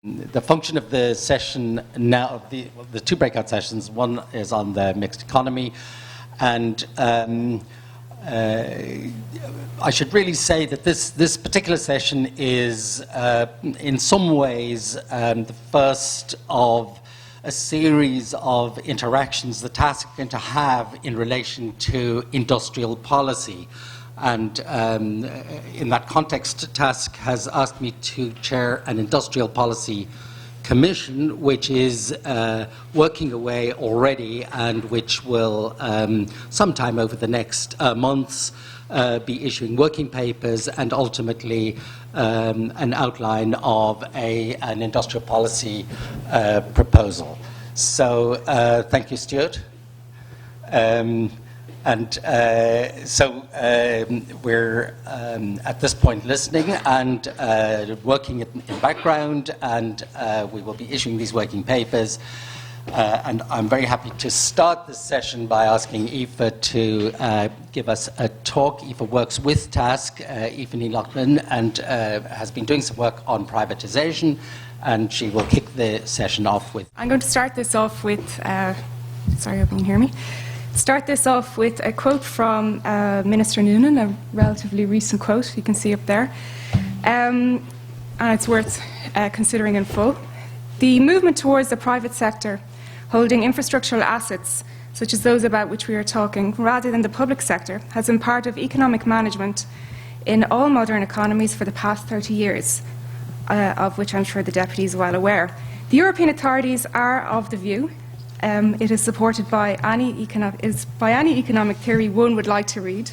The function of the session now, the two breakout sessions, one is on the mixed economy, and I should really say that this particular session is in some ways the first of a series of interactions the TASC are going to have in relation to industrial policy. And in that context, TASC has asked me to chair an industrial policy commission, which is working away already and which will sometime over the next months be issuing working papers and ultimately an outline of an industrial policy proposal. So thank you, Stuart. We're at this point listening and working in background, and we will be issuing these working papers. And I'm very happy to start this session by asking Aoife to give us a talk. Aoife works with TASC, Aoife Lochlainn, and has been doing some work on privatisation, and she will kick the session off with... I'm going to start this off with... sorry, I hope you can hear me. Start this off with a quote from Minister Noonan, a relatively recent quote, you can see up there, and it's worth considering in full. The movement towards the private sector holding infrastructural assets, such as those about which we are talking, rather than the public sector, has been part of economic management in all modern economies for the past 30 years, of which I'm sure the Deputy is well aware. The European authorities are of the view it is supported by any economic theory one would like to read,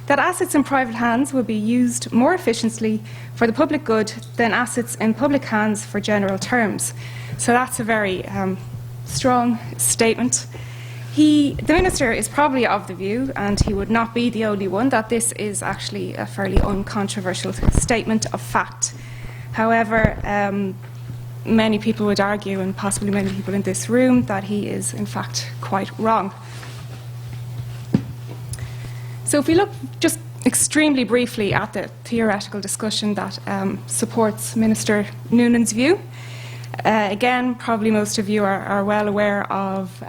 that assets in private hands will be used more efficiently for the public good than assets in public hands for general terms. So that's a very strong statement. The Minister is probably of the view, and he would not be the only one, that this is actually a fairly uncontroversial statement of fact. However, many people would argue, and possibly many people in this room, that he is in fact quite wrong. So if we look just extremely briefly at the theoretical discussion that supports Minister Noonan's view, again, probably most of you are well aware of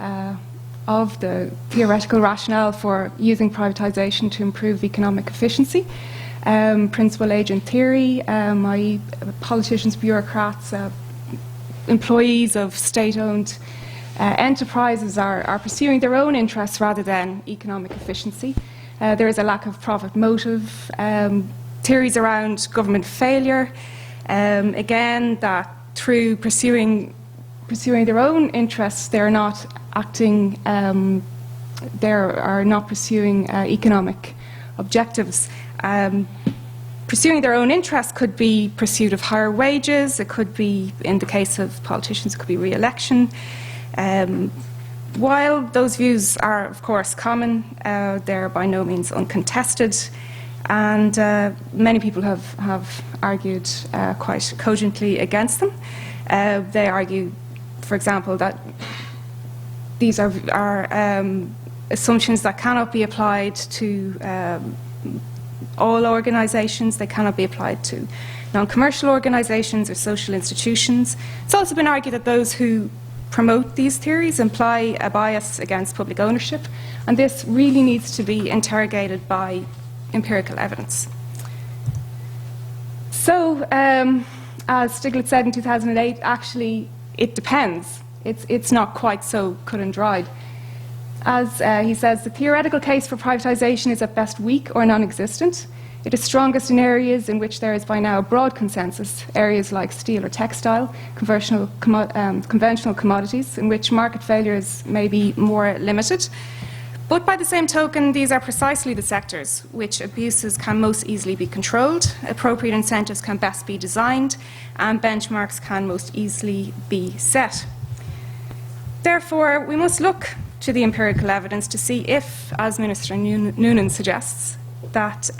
the theoretical rationale for using privatisation to improve economic efficiency. Principal agent theory, i.e. politicians, bureaucrats, employees of state-owned enterprises are pursuing their own interests rather than economic efficiency. There is a lack of profit motive, theories around government failure, again, that through pursuing their own interests, they are not acting, they are not pursuing economic objectives. Pursuing their own interests could be pursuit of higher wages, it could be, in the case of politicians, it could be re-election. While those views are, of course, common, they're by no means uncontested, and many people have argued quite cogently against them. They argue, for example, that these are assumptions that cannot be applied to all organisations. They cannot be applied to non-commercial organisations or social institutions. It's also been argued that those who promote these theories imply a bias against public ownership, and this really needs to be interrogated by empirical evidence. So, as Stiglitz said in 2008, actually it depends. It's not quite so cut and dried. As he says, the theoretical case for privatisation is at best weak or non-existent. It is strongest in areas in which there is by now a broad consensus, areas like steel or textile, conventional commodities, in which market failures may be more limited. But by the same token, these are precisely the sectors which abuses can most easily be controlled, appropriate incentives can best be designed, and benchmarks can most easily be set. Therefore, we must look to the empirical evidence to see if, as Minister Noonan suggests, that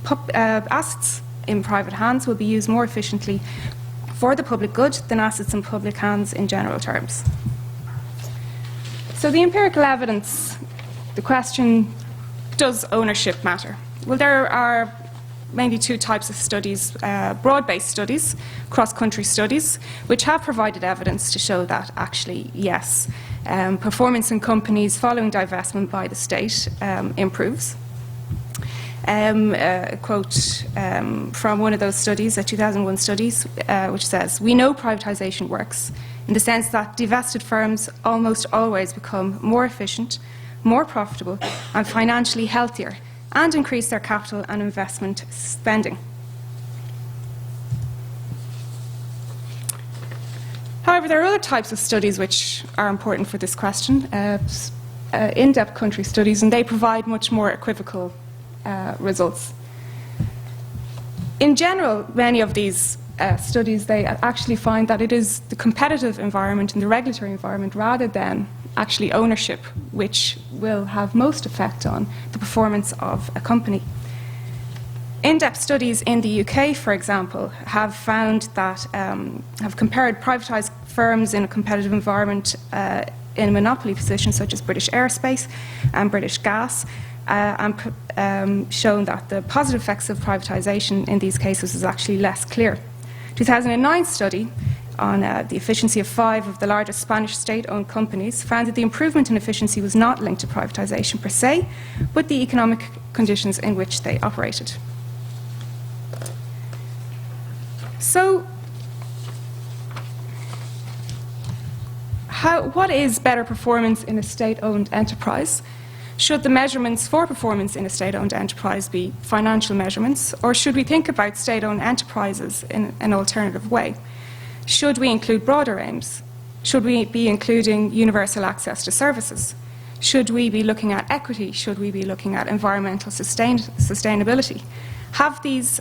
assets in private hands will be used more efficiently for the public good than assets in public hands in general terms. So the empirical evidence, the question, does ownership matter? Well, there are mainly two types of studies, broad-based studies, cross-country studies, which have provided evidence to show that actually, yes, performance in companies following divestment by the state improves. A quote from one of those studies, a 2001 studies, which says, "We know privatisation works in the sense that divested firms almost always become more efficient, more profitable and financially healthier and increase their capital and investment spending." However, there are other types of studies which are important for this question, in-depth country studies, and they provide much more equivocal results. In general, many of these studies, they actually find that it is the competitive environment and the regulatory environment rather than actually ownership which will have most effect on the performance of a company. In-depth studies in the UK, for example, have found that, have compared privatised firms in a competitive environment in a monopoly position such as British Aerospace and British Gas, and shown that the positive effects of privatisation in these cases is actually less clear. 2009 study on the efficiency of 5 of the largest Spanish state-owned companies found that the improvement in efficiency was not linked to privatisation per se, but the economic conditions in which they operated. So, what is better performance in a state-owned enterprise? Should the measurements for performance in a state-owned enterprise be financial measurements, or should we think about state-owned enterprises in an alternative way? Should we include broader aims? Should we be including universal access to services? Should we be looking at equity? Should we be looking at environmental sustainability? Have these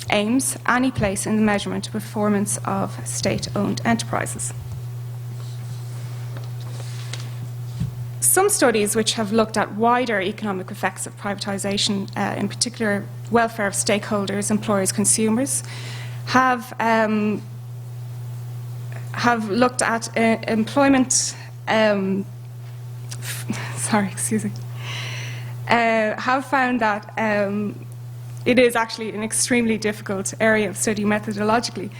aims any place in the measurement of performance of state-owned enterprises? Some studies which have looked at wider economic effects of privatisation, in particular welfare of stakeholders, employers, consumers, have looked at employment. Have found that it is actually an extremely difficult area of study methodologically.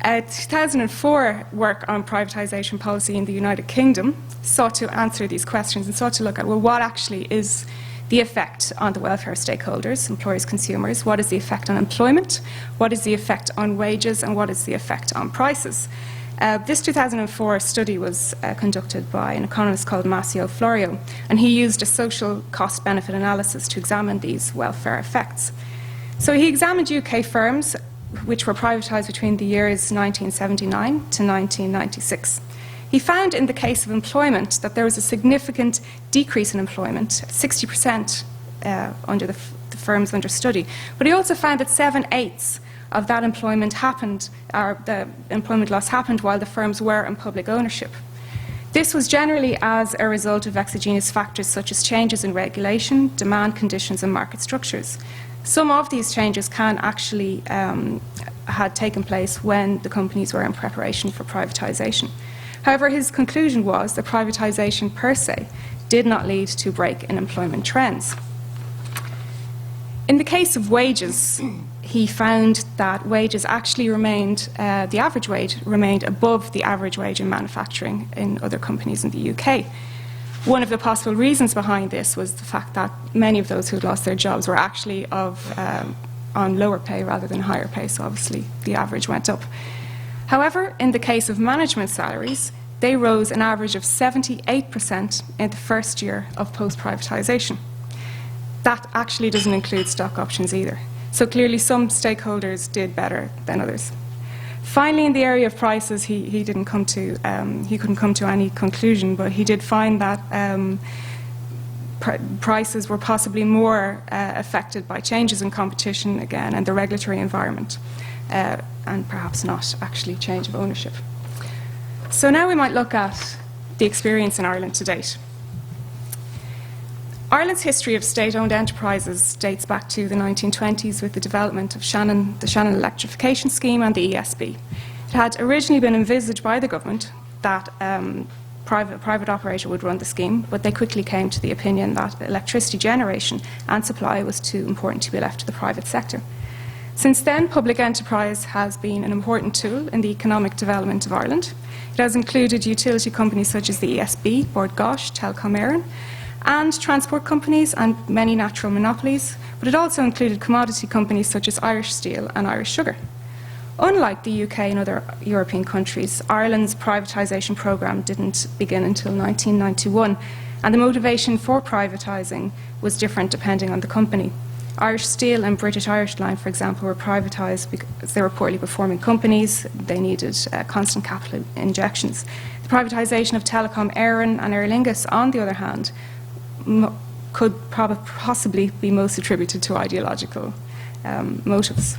2004 work on privatisation policy in the United Kingdom sought to answer these questions and sought to look at, well, what actually is the effect on the welfare of stakeholders, employers, consumers? What is the effect on employment? What is the effect on wages? And what is the effect on prices? This 2004 study was conducted by an economist called Massimo Florio, and he used a social cost-benefit analysis to examine these welfare effects. So he examined UK firms which were privatised between the years 1979 to 1996. He found in the case of employment that there was a significant decrease in employment, 60% under the firms under study. But he also found that 7/8 of that employment happened, or the employment loss happened while the firms were in public ownership. This was generally as a result of exogenous factors such as changes in regulation, demand conditions and market structures. Some of these changes can actually had taken place when the companies were in preparation for privatisation. However, his conclusion was that privatisation per se did not lead to a break in employment trends. In the case of wages, he found that wages actually remained, the average wage remained above the average wage in manufacturing in other companies in the UK. One of the possible reasons behind this was the fact that many of those who had lost their jobs were actually on lower pay rather than higher pay, so obviously the average went up. However, in the case of management salaries, they rose an average of 78% in the first year of post-privatisation. That actually doesn't include stock options either. So clearly some stakeholders did better than others. Finally, in the area of prices, he couldn't come to any conclusion, but he did find that prices were possibly more affected by changes in competition again and the regulatory environment, and perhaps not actually change of ownership. So now we might look at the experience in Ireland to date. Ireland's history of state-owned enterprises dates back to the 1920s with the development of the Shannon electrification scheme and the ESB. It had originally been envisaged by the government that private operator would run the scheme, but they quickly came to the opinion that electricity generation and supply was too important to be left to the private sector. Since then, public enterprise has been an important tool in the economic development of Ireland. It has included utility companies such as the ESB, Bord Gáis, Telecom Éireann, and transport companies and many natural monopolies, but it also included commodity companies such as Irish Steel and Irish Sugar. Unlike the UK and other European countries, Ireland's privatisation programme didn't begin until 1991, and the motivation for privatising was different depending on the company. Irish Steel and British Irish Line, for example, were privatised because they were poorly performing companies. They needed constant capital injections. The privatisation of Telecom Éireann and Aer Lingus, on the other hand, could possibly be most attributed to ideological motives.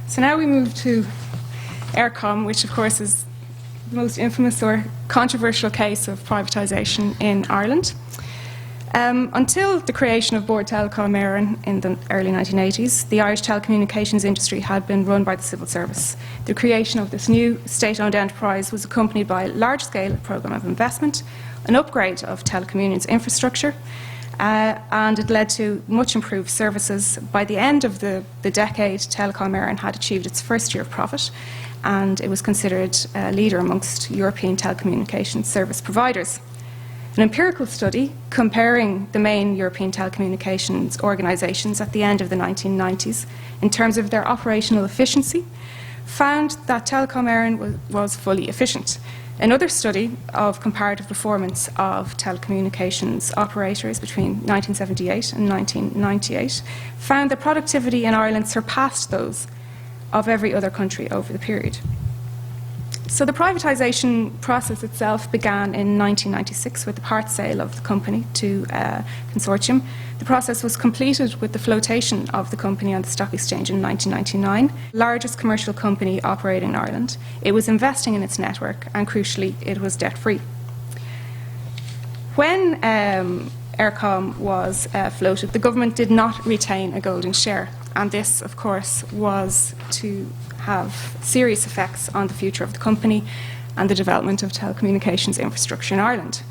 So now we move to Eircom, which of course is the most infamous or controversial case of privatisation in Ireland. Until the creation of Bord Telecom Éireann in the early 1980s, the Irish telecommunications industry had been run by the civil service. The creation of this new state-owned enterprise was accompanied by a large-scale programme of investment, an upgrade of telecommunications infrastructure, and it led to much improved services. By the end of the decade, Telecom Éireann had achieved its first year of profit, and it was considered a leader amongst European telecommunications service providers. An empirical study comparing the main European telecommunications organisations at the end of the 1990s in terms of their operational efficiency found that Telecom Éireann was fully efficient. Another study of comparative performance of telecommunications operators between 1978 and 1998 found that productivity in Ireland surpassed those of every other country over the period. So the privatisation process itself began in 1996 with the part sale of the company to a consortium. The process was completed with the flotation of the company on the stock exchange in 1999, the largest commercial company operating in Ireland. It was investing in its network, and crucially, it was debt-free. When Eircom was floated, the government did not retain a golden share, and this, of course, was to have serious effects on the future of the company and the development of telecommunications infrastructure in Ireland.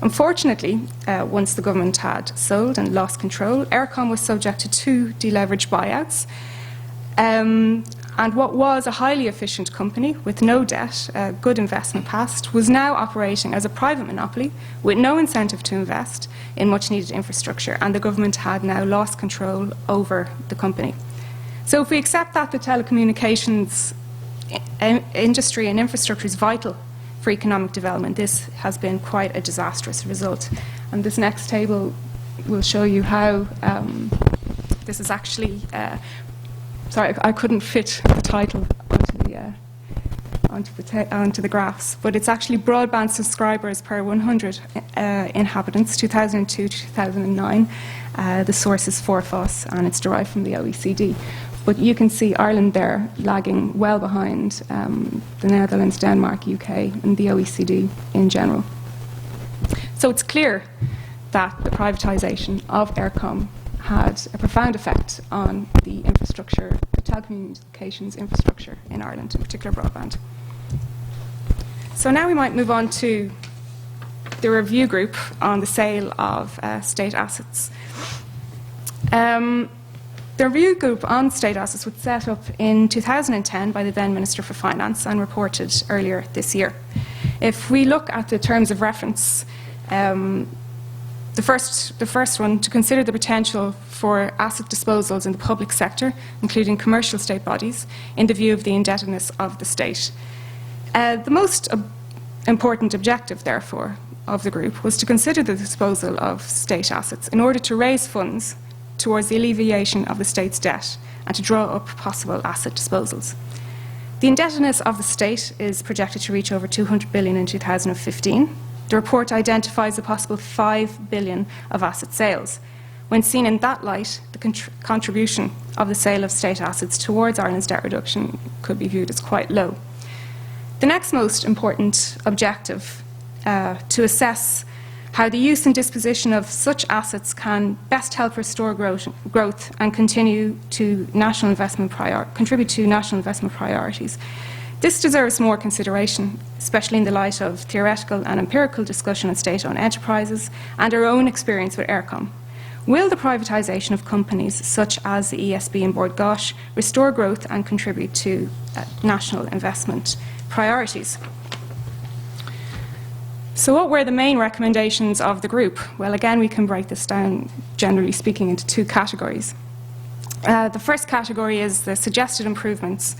Unfortunately, once the government had sold and lost control, Eircom was subject to 2 deleveraged buyouts. And what was a highly efficient company with no debt, a good investment past, was now operating as a private monopoly with no incentive to invest in much needed infrastructure, and the government had now lost control over the company. So if we accept that the telecommunications industry and infrastructure is vital for economic development, this has been quite a disastrous result. And this next table will show you how this is actually... sorry, I couldn't fit the title onto the graphs, but it's actually broadband subscribers per 100 inhabitants, 2002 to 2009. The source is Forfos, and it's derived from the OECD. But you can see Ireland there lagging well behind the Netherlands, Denmark, UK, and the OECD in general. So it's clear that the privatisation of Eircom had a profound effect on the infrastructure, the telecommunications infrastructure in Ireland, in particular broadband. So now we might move on to the review group on the sale of state assets. The review group on state assets was set up in 2010 by the then Minister for Finance and reported earlier this year. If we look at the terms of reference, the first one, to consider the potential for asset disposals in the public sector, including commercial state bodies, in the view of the indebtedness of the state. The most important objective, therefore, of the group was to consider the disposal of state assets in order to raise funds towards the alleviation of the state's debt and to draw up possible asset disposals. The indebtedness of the state is projected to reach over 200 billion in 2015. The report identifies a possible 5 billion of asset sales. When seen in that light, the contribution of the sale of state assets towards Ireland's debt reduction could be viewed as quite low. The next most important objective to assess how the use and disposition of such assets can best help restore growth and contribute to national investment priorities This deserves more consideration, especially in the light of theoretical and empirical discussion on state-owned enterprises and our own experience with Aircom. Will the privatisation of companies such as the ESB and Bord Gáis restore growth and contribute to national investment priorities? So what were the main recommendations of the group? Well, again, we can break this down, generally speaking, into two categories. The first category is the suggested improvements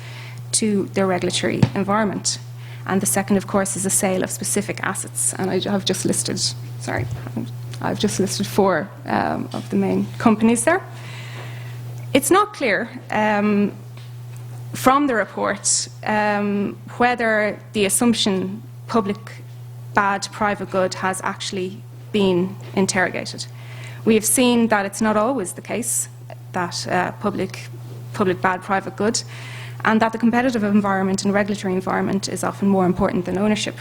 to the regulatory environment. And the second, of course, is the sale of specific assets. And I've just listed, I've just listed four of the main companies there. It's not clear from the report whether the assumption public bad, private good has actually been interrogated. We have seen that it's not always the case that public bad, private good, and that the competitive environment and regulatory environment is often more important than ownership.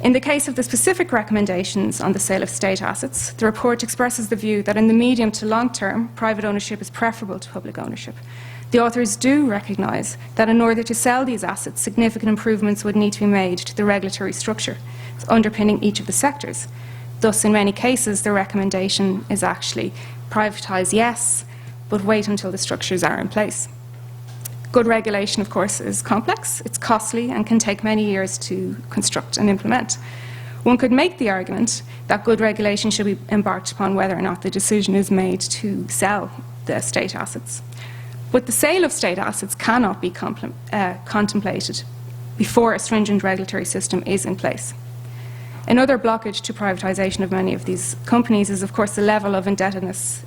In the case of the specific recommendations on the sale of state assets, the report expresses the view that in the medium to long term, private ownership is preferable to public ownership. The authors do recognise that in order to sell these assets, significant improvements would need to be made to the regulatory structure underpinning each of the sectors. Thus, in many cases, the recommendation is actually privatise, yes, but wait until the structures are in place. Good regulation, of course, is complex, it's costly, and can take many years to construct and implement. One could make the argument that good regulation should be embarked upon whether or not the decision is made to sell the state assets. But the sale of state assets cannot be contemplated before a stringent regulatory system is in place. Another blockage to privatisation of many of these companies is, of course, the level of indebtedness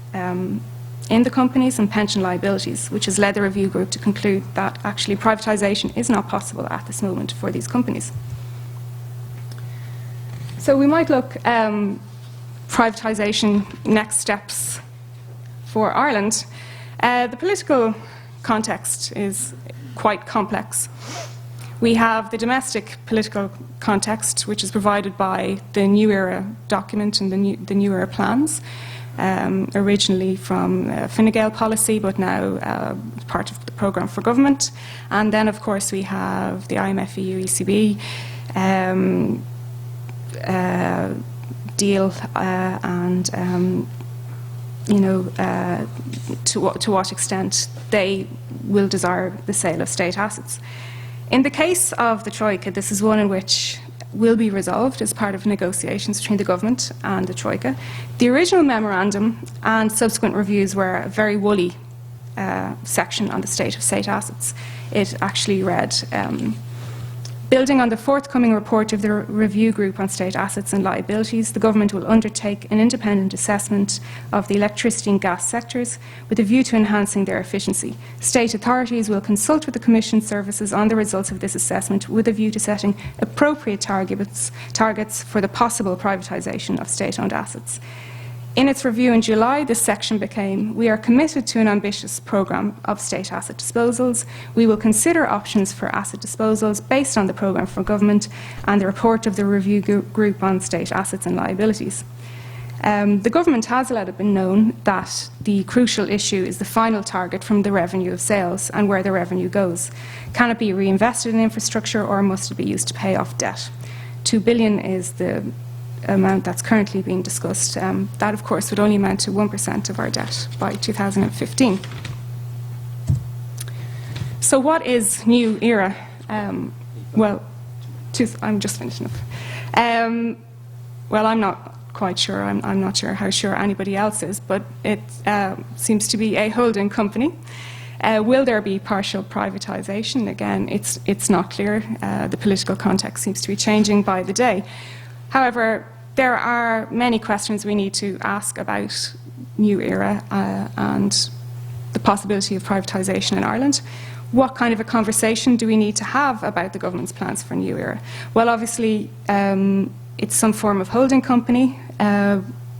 in the companies and pension liabilities, which has led the review group to conclude that actually privatisation is not possible at this moment for these companies. So we might look privatisation next steps for Ireland. The political context is quite complex. We have the domestic political context, which is provided by the New Era document and the New Era plans, originally from Fine Gael policy, but now part of the programme for government. And then, of course, we have the IMF, EU, ECB deal and to what extent they will desire the sale of state assets. In the case of the Troika, this is one in which will be resolved as part of negotiations between the government and the Troika. The original memorandum and subsequent reviews were a very woolly section on the state of state assets. It actually read, building on the forthcoming report of the review group on state assets and liabilities, the government will undertake an independent assessment of the electricity and gas sectors with a view to enhancing their efficiency. State authorities will consult with the Commission services on the results of this assessment with a view to setting appropriate targets for the possible privatisation of state-owned assets. In its review in July, this section became, we are committed to an ambitious programme of state asset disposals. We will consider options for asset disposals based on the programme for government and the report of the review group on state assets and liabilities. The government has let it be known that the crucial issue is the final target from the revenue of sales and where the revenue goes. Can it be reinvested in infrastructure or must it be used to pay off debt? 2 billion is the amount that's currently being discussed. That, of course, would only amount to 1% of our debt by 2015. So what is New Era? Well, I'm just finishing up. Well, I'm not quite sure. I'm not sure how sure anybody else is, but it seems to be a holding company. Will there be partial privatisation? Again, it's not clear. The political context seems to be changing by the day. However, there are many questions we need to ask about New Era and the possibility of privatisation in Ireland. What kind of a conversation do we need to have about the government's plans for New Era? Well, obviously, it's some form of holding company.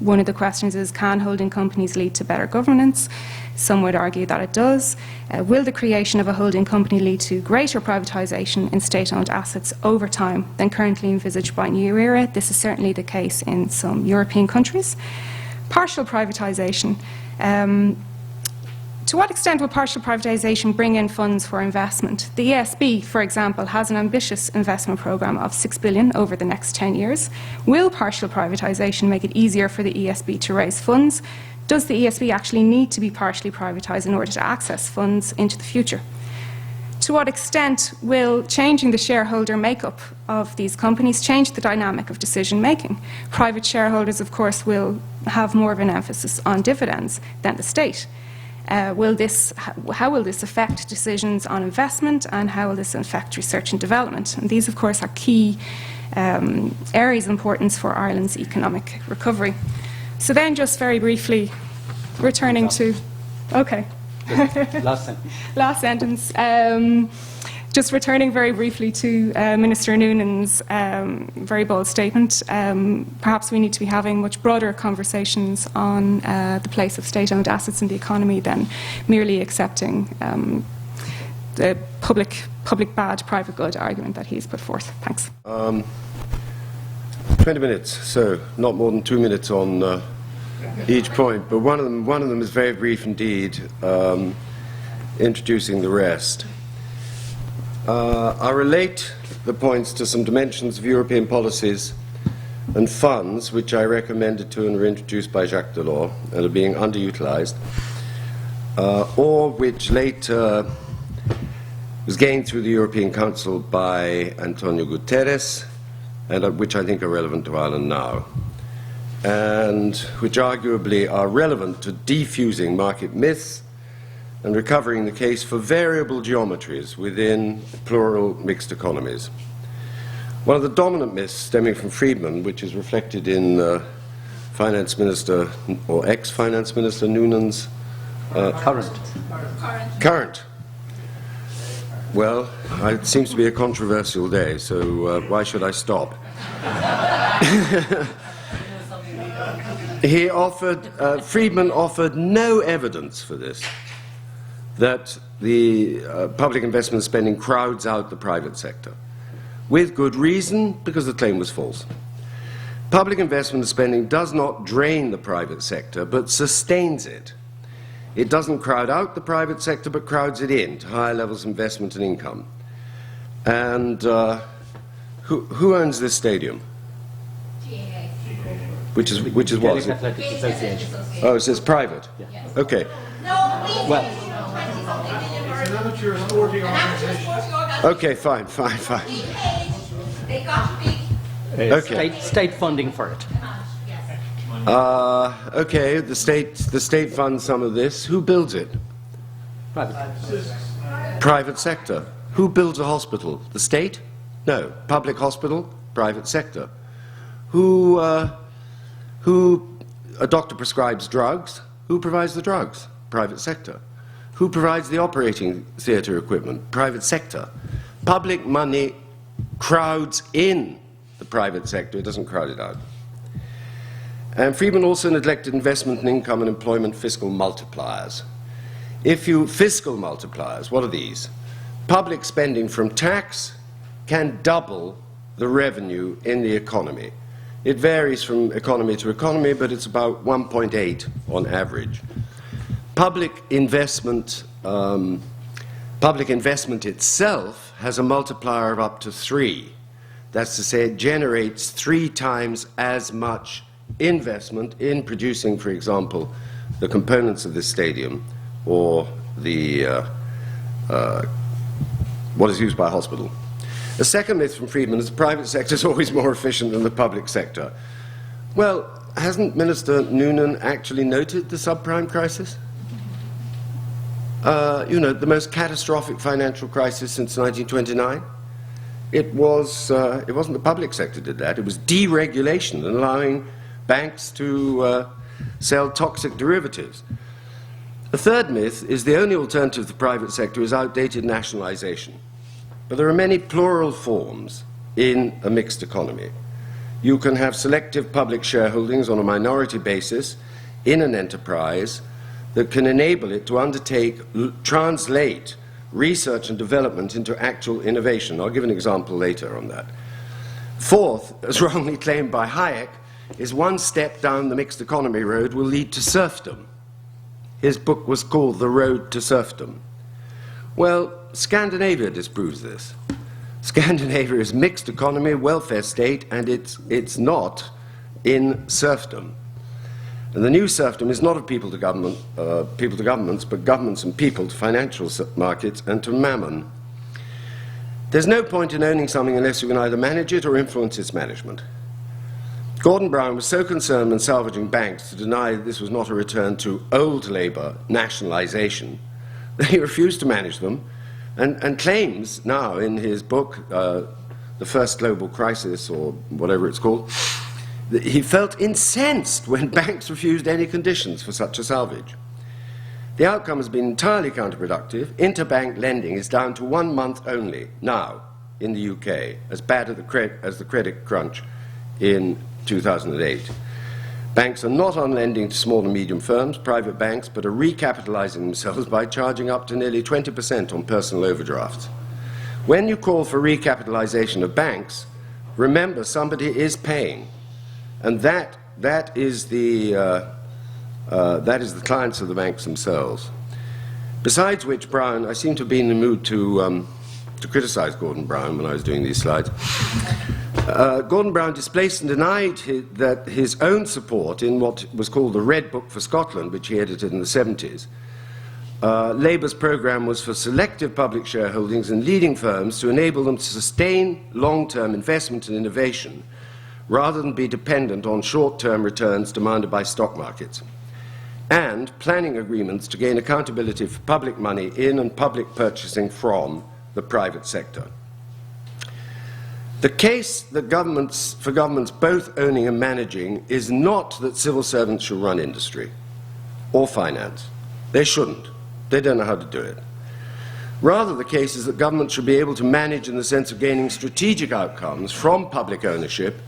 One of the questions is, can holding companies lead to better governance? Some would argue that it does. Will the creation of a holding company lead to greater privatisation in state-owned assets over time than currently envisaged by New Era? This is certainly the case in some European countries. Partial privatisation. To To what extent will partial privatisation bring in funds for investment? The ESB, for example, has an ambitious investment programme of €6 billion over the next 10 years. Will partial privatisation make it easier for the ESB to raise funds? Does the ESB actually need to be partially privatised in order to access funds into the future? To what extent will changing the shareholder makeup of these companies change the dynamic of decision making? Private shareholders, of course, will have more of an emphasis on dividends than the state. How will this affect decisions on investment, and how will this affect research and development? And these, of course, are key areas of importance for Ireland's economic recovery. So then, just very briefly, returning to... Okay. Last sentence. Last sentence. Just returning very briefly to Minister Noonan's very bold statement, perhaps we need to be having much broader conversations on the place of state-owned assets in the economy than merely accepting the public bad, private good argument that he's put forth. Thanks. 20 minutes, so not more than 2 minutes on each point, but one of them is very brief indeed, introducing the rest. I'll relate the points to some dimensions of European policies and funds which I recommended to and were introduced by Jacques Delors and are being underutilised, or which later was gained through the European Council by Antonio Guterres, and which I think are relevant to Ireland now, and which arguably are relevant to defusing market myths and recovering the case for variable geometries within plural mixed economies. One of the dominant myths stemming from Friedman, which is reflected in Finance Minister, or ex-Finance Minister Noonan's current. Well, it seems to be a controversial day, so why should I stop? Friedman offered no evidence for this, that the public investment spending crowds out the private sector. With good reason, because the claim was false. Public investment spending does not drain the private sector, but sustains it. It doesn't crowd out the private sector, but crowds it in to higher levels of investment and income. And who owns this stadium? GAA. Which is what? Is it? Athletics Association. Oh, it says private. Yeah. Okay. No, Well, It's an amateur sporting organisation. Okay, fine. They got big. Okay. State funding for it. Okay, the state funds some of this. Who builds it? Private sector. Who builds a hospital? The state? No. Public hospital? Private sector. Who a doctor prescribes drugs? Who provides the drugs? Private sector. Who provides the operating theatre equipment? Private sector. Public money crowds in the private sector. It doesn't crowd it out. And Friedman also neglected investment and income and employment fiscal multipliers. Fiscal multipliers, what are these? Public spending from tax can double the revenue in the economy. It varies from economy to economy, but it's about 1.8 on average. Public investment itself has a multiplier of up to 3. That's to say, it generates 3 times as much investment in producing, for example, the components of this stadium or the what is used by a hospital. A second myth from Friedman is the private sector is always more efficient than the public sector. Well, hasn't Minister Noonan actually noted the subprime crisis? The most catastrophic financial crisis since 1929. It wasn't the public sector did that. It was deregulation and allowing banks to sell toxic derivatives. The third myth is the only alternative to the private sector is outdated nationalization. But there are many plural forms in a mixed economy. You can have selective public shareholdings on a minority basis in an enterprise that can enable it to translate research and development into actual innovation. I'll give an example later on that. Fourth, as wrongly claimed by Hayek, is one step down the mixed economy road will lead to serfdom. his book was called The Road to Serfdom. Well, Scandinavia disproves this. Scandinavia is mixed economy, welfare state, and it's not in serfdom. And the new serfdom is not of people to governments, but governments and people to financial markets and to mammon. There's no point in owning something unless you can either manage it or influence its management. Gordon Brown was so concerned when salvaging banks to deny that this was not a return to old Labour nationalisation that he refused to manage them and claims now in his book, The First Global Crisis, or whatever it's called, that he felt incensed when banks refused any conditions for such a salvage. The outcome has been entirely counterproductive. Interbank lending is down to 1 month only now in the UK, as bad as the credit crunch in 2008. Banks are not on lending to small and medium firms, private banks, but are recapitalising themselves by charging up to nearly 20% on personal overdrafts. When you call for recapitalisation of banks, remember somebody is paying, and that is the clients of the banks themselves. Besides which, Brown, I seem to have been in the mood to criticise Gordon Brown when I was doing these slides. Gordon Brown displaced and denied his own support in what was called the Red Book for Scotland, which he edited in the 70s. Labour's programme was for selective public shareholdings in leading firms to enable them to sustain long-term investment and innovation rather than be dependent on short-term returns demanded by stock markets, and planning agreements to gain accountability for public money in and public purchasing from the private sector. The case that for governments both owning and managing is not that civil servants should run industry or finance. They shouldn't. They don't know how to do it. Rather, the case is that governments should be able to manage in the sense of gaining strategic outcomes from public ownership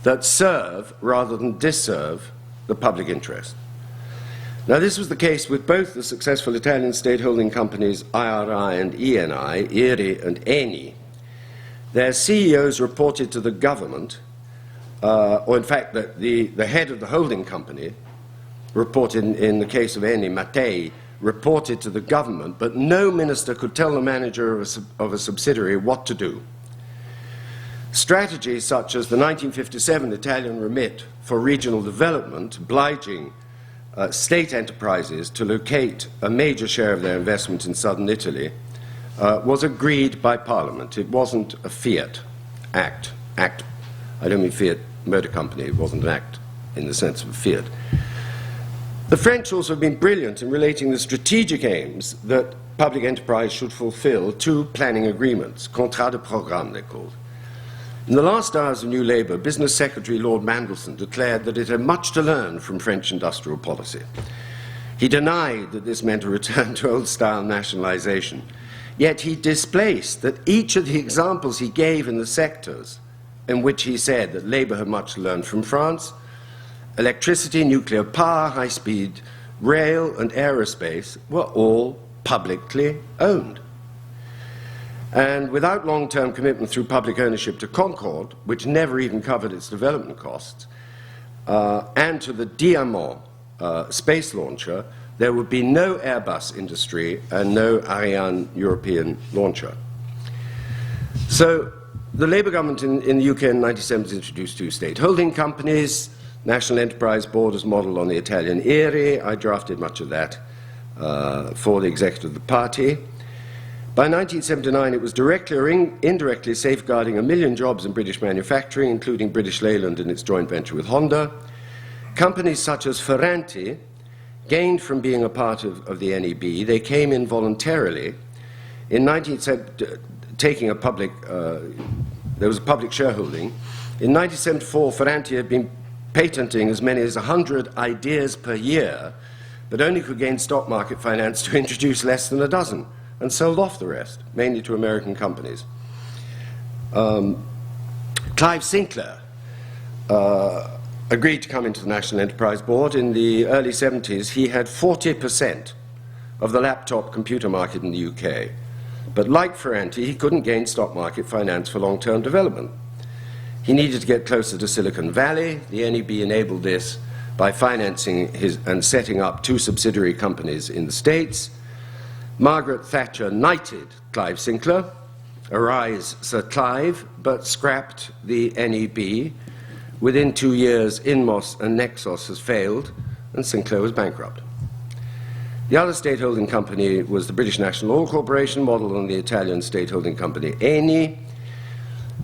that serve rather than disserve the public interest. Now, this was the case with both the successful Italian state holding companies IRI and ENI, IRI and ENI. Their CEOs reported to the government, or in fact, the head of the holding company reported, in the case of ENI, Mattei, reported to the government, but no minister could tell the manager of a subsidiary what to do. Strategies such as the 1957 Italian remit for regional development, obliging state enterprises to locate a major share of their investment in southern Italy, was agreed by Parliament. It wasn't a Fiat act. I don't mean Fiat Motor Company. It wasn't an act in the sense of a Fiat. The French also have been brilliant in relating the strategic aims that public enterprise should fulfill to planning agreements, contrats de programme they're called. In the last hours of New Labour, Business Secretary Lord Mandelson declared that it had much to learn from French industrial policy. He denied that this meant a return to old-style nationalisation. Yet he displaced that each of the examples he gave in the sectors in which he said that Labour had much to learn from France, electricity, nuclear power, high-speed rail and aerospace, were all publicly owned. And without long-term commitment through public ownership to Concorde, which never even covered its development costs, and to the Diamant space launcher, there would be no Airbus industry and no Ariane European launcher. So the Labour government in the UK in the 1970s introduced two state holding companies, National Enterprise Board as modelled on the Italian IRI. I drafted much of that for the executive of the party. By 1979, it was directly or indirectly safeguarding 1 million jobs in British manufacturing, including British Leyland and its joint venture with Honda. Companies such as Ferranti gained from being a part of the NEB. They came in voluntarily. In 1970, taking a public, there was a public shareholding. In 1974, Ferranti had been patenting as many as 100 ideas per year, but only could gain stock market finance to introduce less than a dozen, and sold off the rest, mainly to American companies. Clive Sinclair agreed to come into the National Enterprise Board. In the early 70s, he had 40% of the laptop computer market in the UK. But like Ferranti, he couldn't gain stock market finance for long-term development. He needed to get closer to Silicon Valley. The NEB enabled this by financing and setting up 2 subsidiary companies in the States. Margaret Thatcher knighted Clive Sinclair, arise Sir Clive, but scrapped the NEB. Within 2 years, Inmos and Nexos has failed, and Sinclair was bankrupt. The other state-holding company was the British National Oil Corporation, modelled on the Italian state-holding company Eni.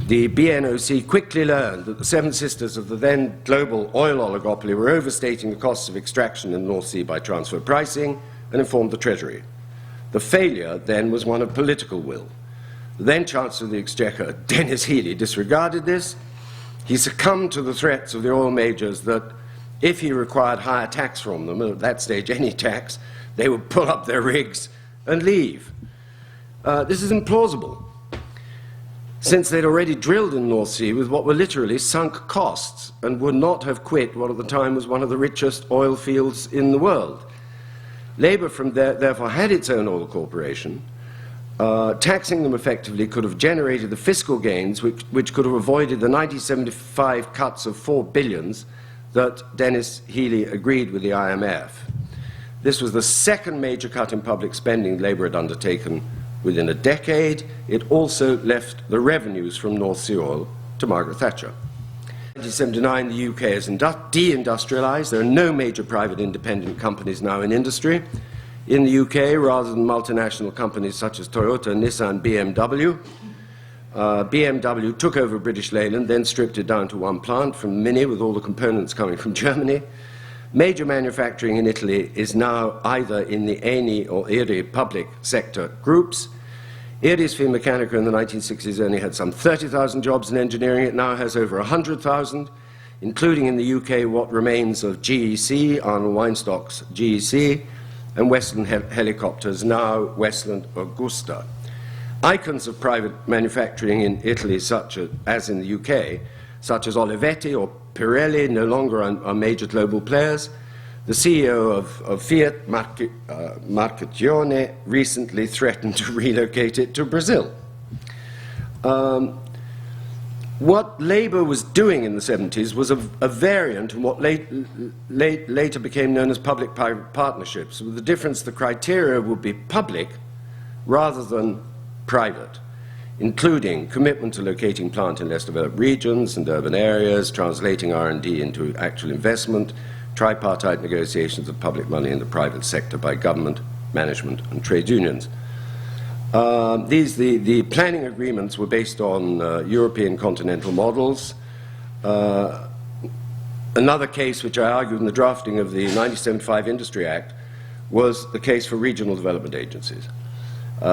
The BNOC quickly learned that the Seven Sisters of the then global oil oligopoly were overstating the costs of extraction in the North Sea by transfer pricing, and informed the Treasury. The failure then was one of political will. The then Chancellor of the Exchequer, Dennis Healey, disregarded this. He succumbed to the threats of the oil majors that if he required higher tax from them, and at that stage any tax, they would pull up their rigs and leave. This is implausible, since they'd already drilled in the North Sea with what were literally sunk costs and would not have quit what at the time was one of the richest oil fields in the world. Labour therefore had its own oil corporation. Taxing them effectively could have generated the fiscal gains which could have avoided the 1975 cuts of $4 billion that Dennis Healey agreed with the IMF. This was the second major cut in public spending Labour had undertaken within a decade. It also left the revenues from North Sea oil to Margaret Thatcher. In 1979, the UK is deindustrialised. There are no major private independent companies now in industry. In the UK, rather than multinational companies such as Toyota, Nissan, BMW, BMW took over British Leyland, then stripped it down to one plant from Mini, with all the components coming from Germany. Major manufacturing in Italy is now either in the Eni or IRI public sector groups. IRI's Finmeccanica in the 1960s only had some 30,000 jobs in engineering. It now has over 100,000, including in the UK what remains of GEC, Arnold Weinstock's GEC, and Westland Helicopters, now Westland Augusta. Icons of private manufacturing in Italy, such as in the UK, such as Olivetti or Pirelli, no longer are major global players. The CEO of Fiat, Marchionne, recently threatened to relocate it to Brazil. What Labour was doing in the 70s was a variant of what later became known as public-private partnerships, with the difference the criteria would be public rather than private, including commitment to locating plant in less developed regions and urban areas, translating R&D into actual investment, tripartite negotiations of public money in the private sector by government, management, and trade unions. The planning agreements were based on European continental models. Another case which I argued in the drafting of the 1975 Industry Act was the case for regional development agencies.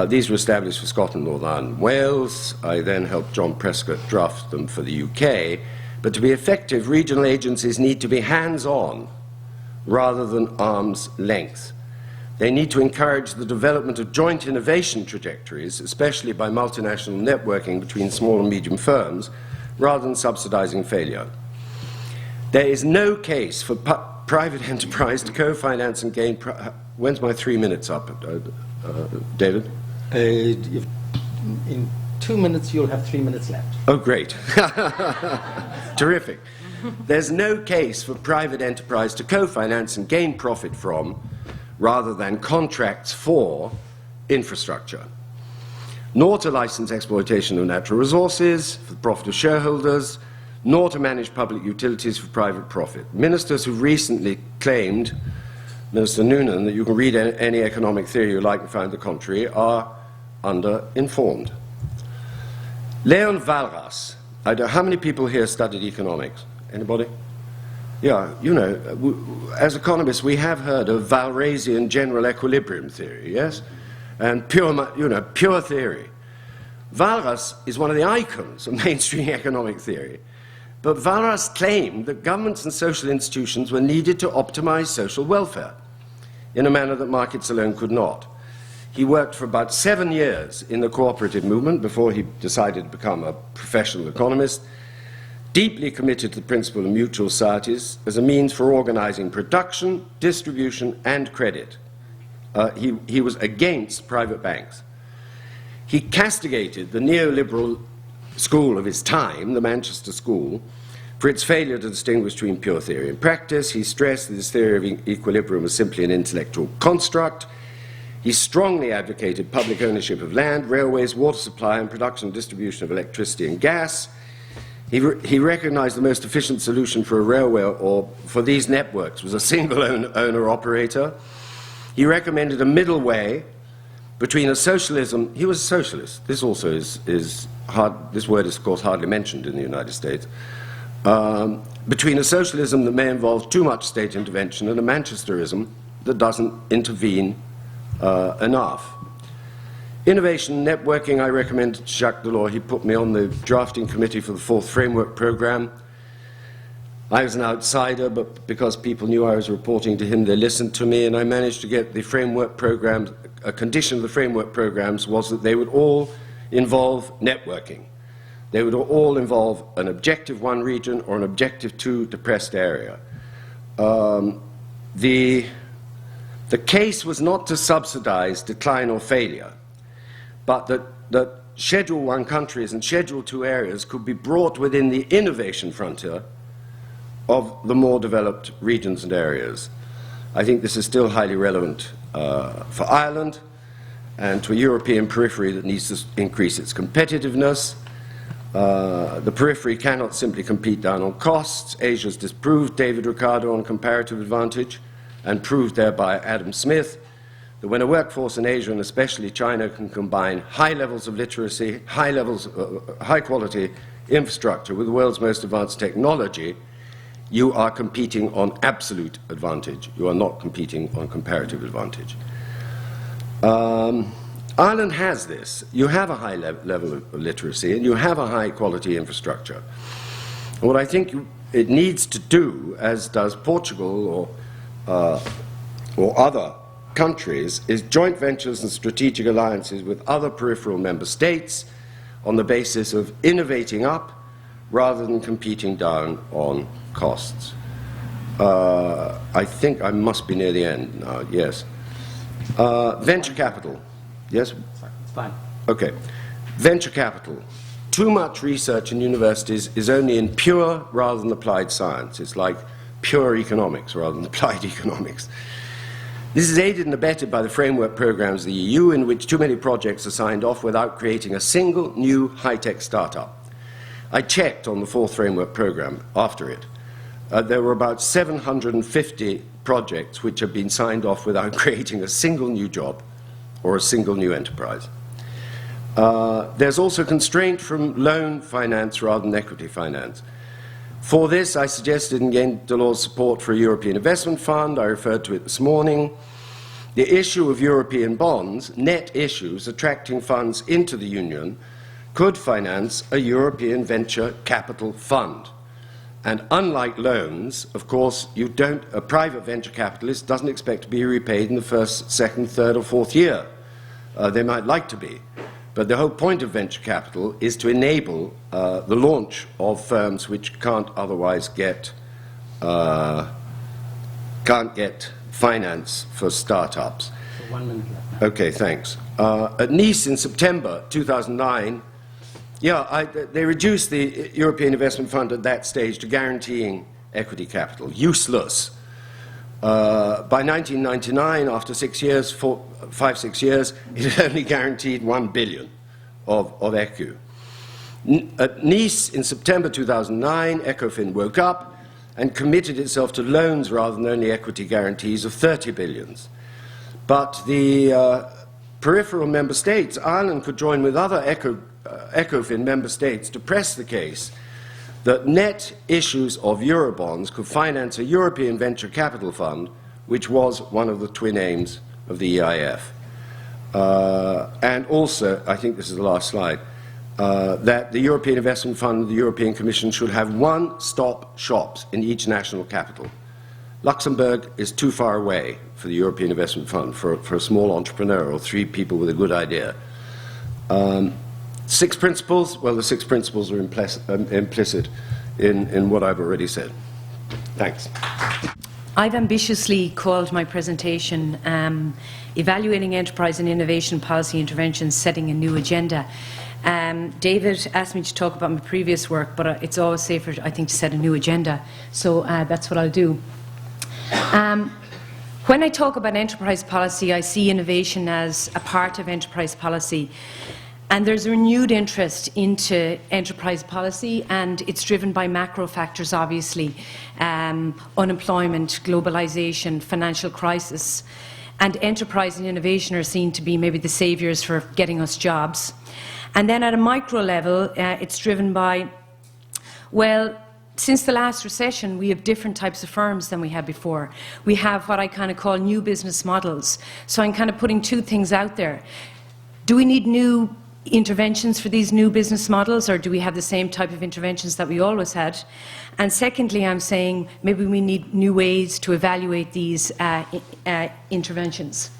These were established for Scotland, Northern Ireland, and Wales. I then helped John Prescott draft them for the UK. But to be effective, regional agencies need to be hands-on rather than arm's length. They need to encourage the development of joint innovation trajectories, especially by multinational networking between small and medium firms, rather than subsidizing failure. There is no case for private enterprise to co-finance and gain... When's my 3 minutes up, David? In 2 minutes, you'll have 3 minutes left. Oh, great. Terrific. There's no case for private enterprise to co-finance and gain profit from, rather than contracts for infrastructure, nor to license exploitation of natural resources for the profit of shareholders, nor to manage public utilities for private profit. Ministers who recently claimed, Minister Noonan, that you can read any economic theory you like and find the contrary, are under-informed. Leon Walras, I don't know how many people here studied economics? Anybody? Yeah, you know, as economists, we have heard of Walrasian general equilibrium theory, yes? And pure theory. Walras is one of the icons of mainstream economic theory. But Walras claimed that governments and social institutions were needed to optimize social welfare in a manner that markets alone could not. He worked for about 7 years in the cooperative movement before he decided to become a professional economist, deeply committed to the principle of mutual societies as a means for organizing production, distribution, and credit. He was against private banks. He castigated the neoliberal school of his time, the Manchester School, For its failure to distinguish between pure theory and practice, he stressed that his theory of equilibrium was simply an intellectual construct. He strongly advocated public ownership of land, railways, water supply, and production and distribution of electricity and gas. He recognized the most efficient solution for a railway or for these networks was a single owner-operator. He recommended a middle way between a socialism. He was a socialist. This also is hard. This word is, of course, hardly mentioned in the United States. Between a socialism that may involve too much state intervention and a Manchesterism that doesn't intervene enough. Innovation networking, I recommended to Jacques Delors. He put me on the drafting committee for the 4th Framework Programme. I was an outsider, but because people knew I was reporting to him, they listened to me, and I managed to get the framework programs. A condition of the framework programs was that they would all involve networking. They would all involve an objective 1 region or an objective 2 depressed area. The case was not to subsidize decline or failure, but that Schedule 1 countries and Schedule 2 areas could be brought within the innovation frontier of the more developed regions and areas. I think this is still highly relevant for Ireland and to a European periphery that needs to increase its competitiveness. The periphery cannot simply compete down on costs. Asia's disproved David Ricardo on comparative advantage and proved thereby Adam Smith that when a workforce in Asia and especially China can combine high levels of literacy, high quality infrastructure with the world's most advanced technology, you are competing on absolute advantage. You are not competing on comparative advantage. Ireland has this. You have a high level of literacy and you have a high quality infrastructure. And what I think it needs to do, as does Portugal or other countries, is joint ventures and strategic alliances with other peripheral member states on the basis of innovating up rather than competing down on costs. I think I must be near the end now, yes. Venture capital. Yes? It's fine. Okay. Venture capital. Too much research in universities is only in pure rather than applied science. It's like pure economics rather than applied economics. This is aided and abetted by the framework programs of the EU, in which too many projects are signed off without creating a single new high-tech startup. I checked on the 4th framework program after it. There were about 750 projects which have been signed off without creating a single new job or a single new enterprise. There's also constraint from loan finance rather than equity finance. For this, I suggested and gained Delors' support for a European Investment Fund. I referred to it this morning. The issue of European bonds, net issues attracting funds into the Union, could finance a European venture capital fund. And unlike loans, of course, a private venture capitalist doesn't expect to be repaid in the 1st, 2nd, 3rd or 4th year. They might like to be. But the whole point of venture capital is to enable the launch of firms which can't otherwise get finance for startups. So 1 minute left now. Okay, thanks. At Nice in September 2009, they reduced the European Investment Fund at that stage to guaranteeing equity capital. Useless. By 1999, after 5-6 years, it had only guaranteed 1 billion of ECU. At Nice in September 2009, ECOFIN woke up and committed itself to loans rather than only equity guarantees of 30 billions. But the peripheral member states, Ireland could join with other ECOFIN member states to press the case that net issues of Eurobonds could finance a European venture capital fund, which was one of the twin aims of the EIF. And also, I think this is the last slide, that the European Investment Fund and the European Commission should have one-stop shops in each national capital. Luxembourg is too far away for the European Investment Fund for a small entrepreneur or 3 people with a good idea. 6 principles, well, the 6 principles are implicit in what I've already said. Thanks. I've ambitiously called my presentation Evaluating Enterprise and Innovation Policy Interventions, Setting a New Agenda. David asked me to talk about my previous work, but it's always safer, I think, to set a new agenda. So that's what I'll do. When I talk about enterprise policy, I see innovation as a part of enterprise policy. And there's a renewed interest into enterprise policy, and it's driven by macro factors, obviously. Unemployment, globalisation, financial crisis. And enterprise and innovation are seen to be maybe the saviours for getting us jobs. And then at a micro level, it's driven by, well, since the last recession, we have different types of firms than we had before. We have what I kind of call new business models. So I'm kind of putting two things out there. Do we need new interventions for these new business models, or do we have the same type of interventions that we always had? And secondly, I'm saying maybe we need new ways to evaluate these interventions.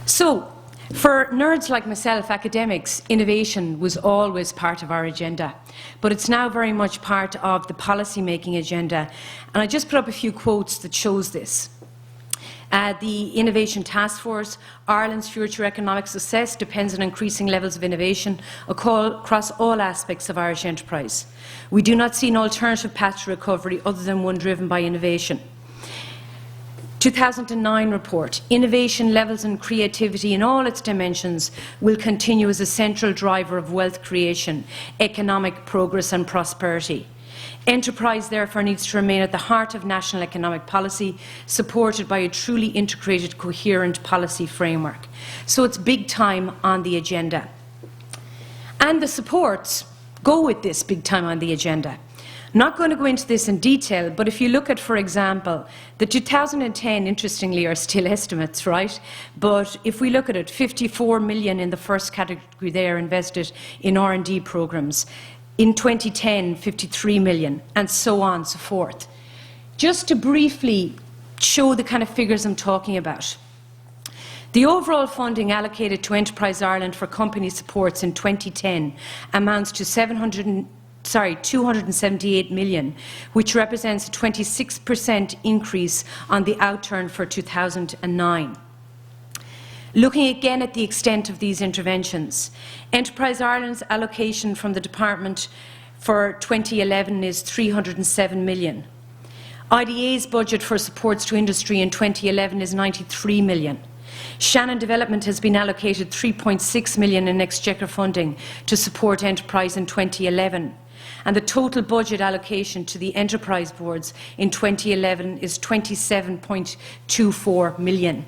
So, for nerds like myself, academics, innovation was always part of our agenda, but it's now very much part of the policy-making agenda. And I just put up a few quotes that shows this. The Innovation Task Force, Ireland's future economic success depends on increasing levels of innovation across all aspects of Irish enterprise. We do not see an alternative path to recovery other than one driven by innovation. 2009 report, innovation levels and creativity in all its dimensions will continue as a central driver of wealth creation, economic progress and prosperity. Enterprise, therefore, needs to remain at the heart of national economic policy, supported by a truly integrated, coherent policy framework. So it's big time on the agenda. And the supports go with this big time on the agenda. Not going to go into this in detail, but if you look at, for example, the 2010, interestingly, are still estimates, right? But if we look at it, 54 million in the first category there invested in R&D programmes. In 2010, 53 million, and so on and so forth. Just to briefly show the kind of figures I'm talking about. The overall funding allocated to Enterprise Ireland for company supports in 2010 amounts to 278 million, which represents a 26% increase on the outturn for 2009. Looking again at the extent of these interventions, Enterprise Ireland's allocation from the Department for 2011 is 307 million. IDA's budget for supports to industry in 2011 is 93 million. Shannon Development has been allocated 3.6 million in exchequer funding to support enterprise in 2011. And the total budget allocation to the enterprise boards in 2011 is 27.24 million.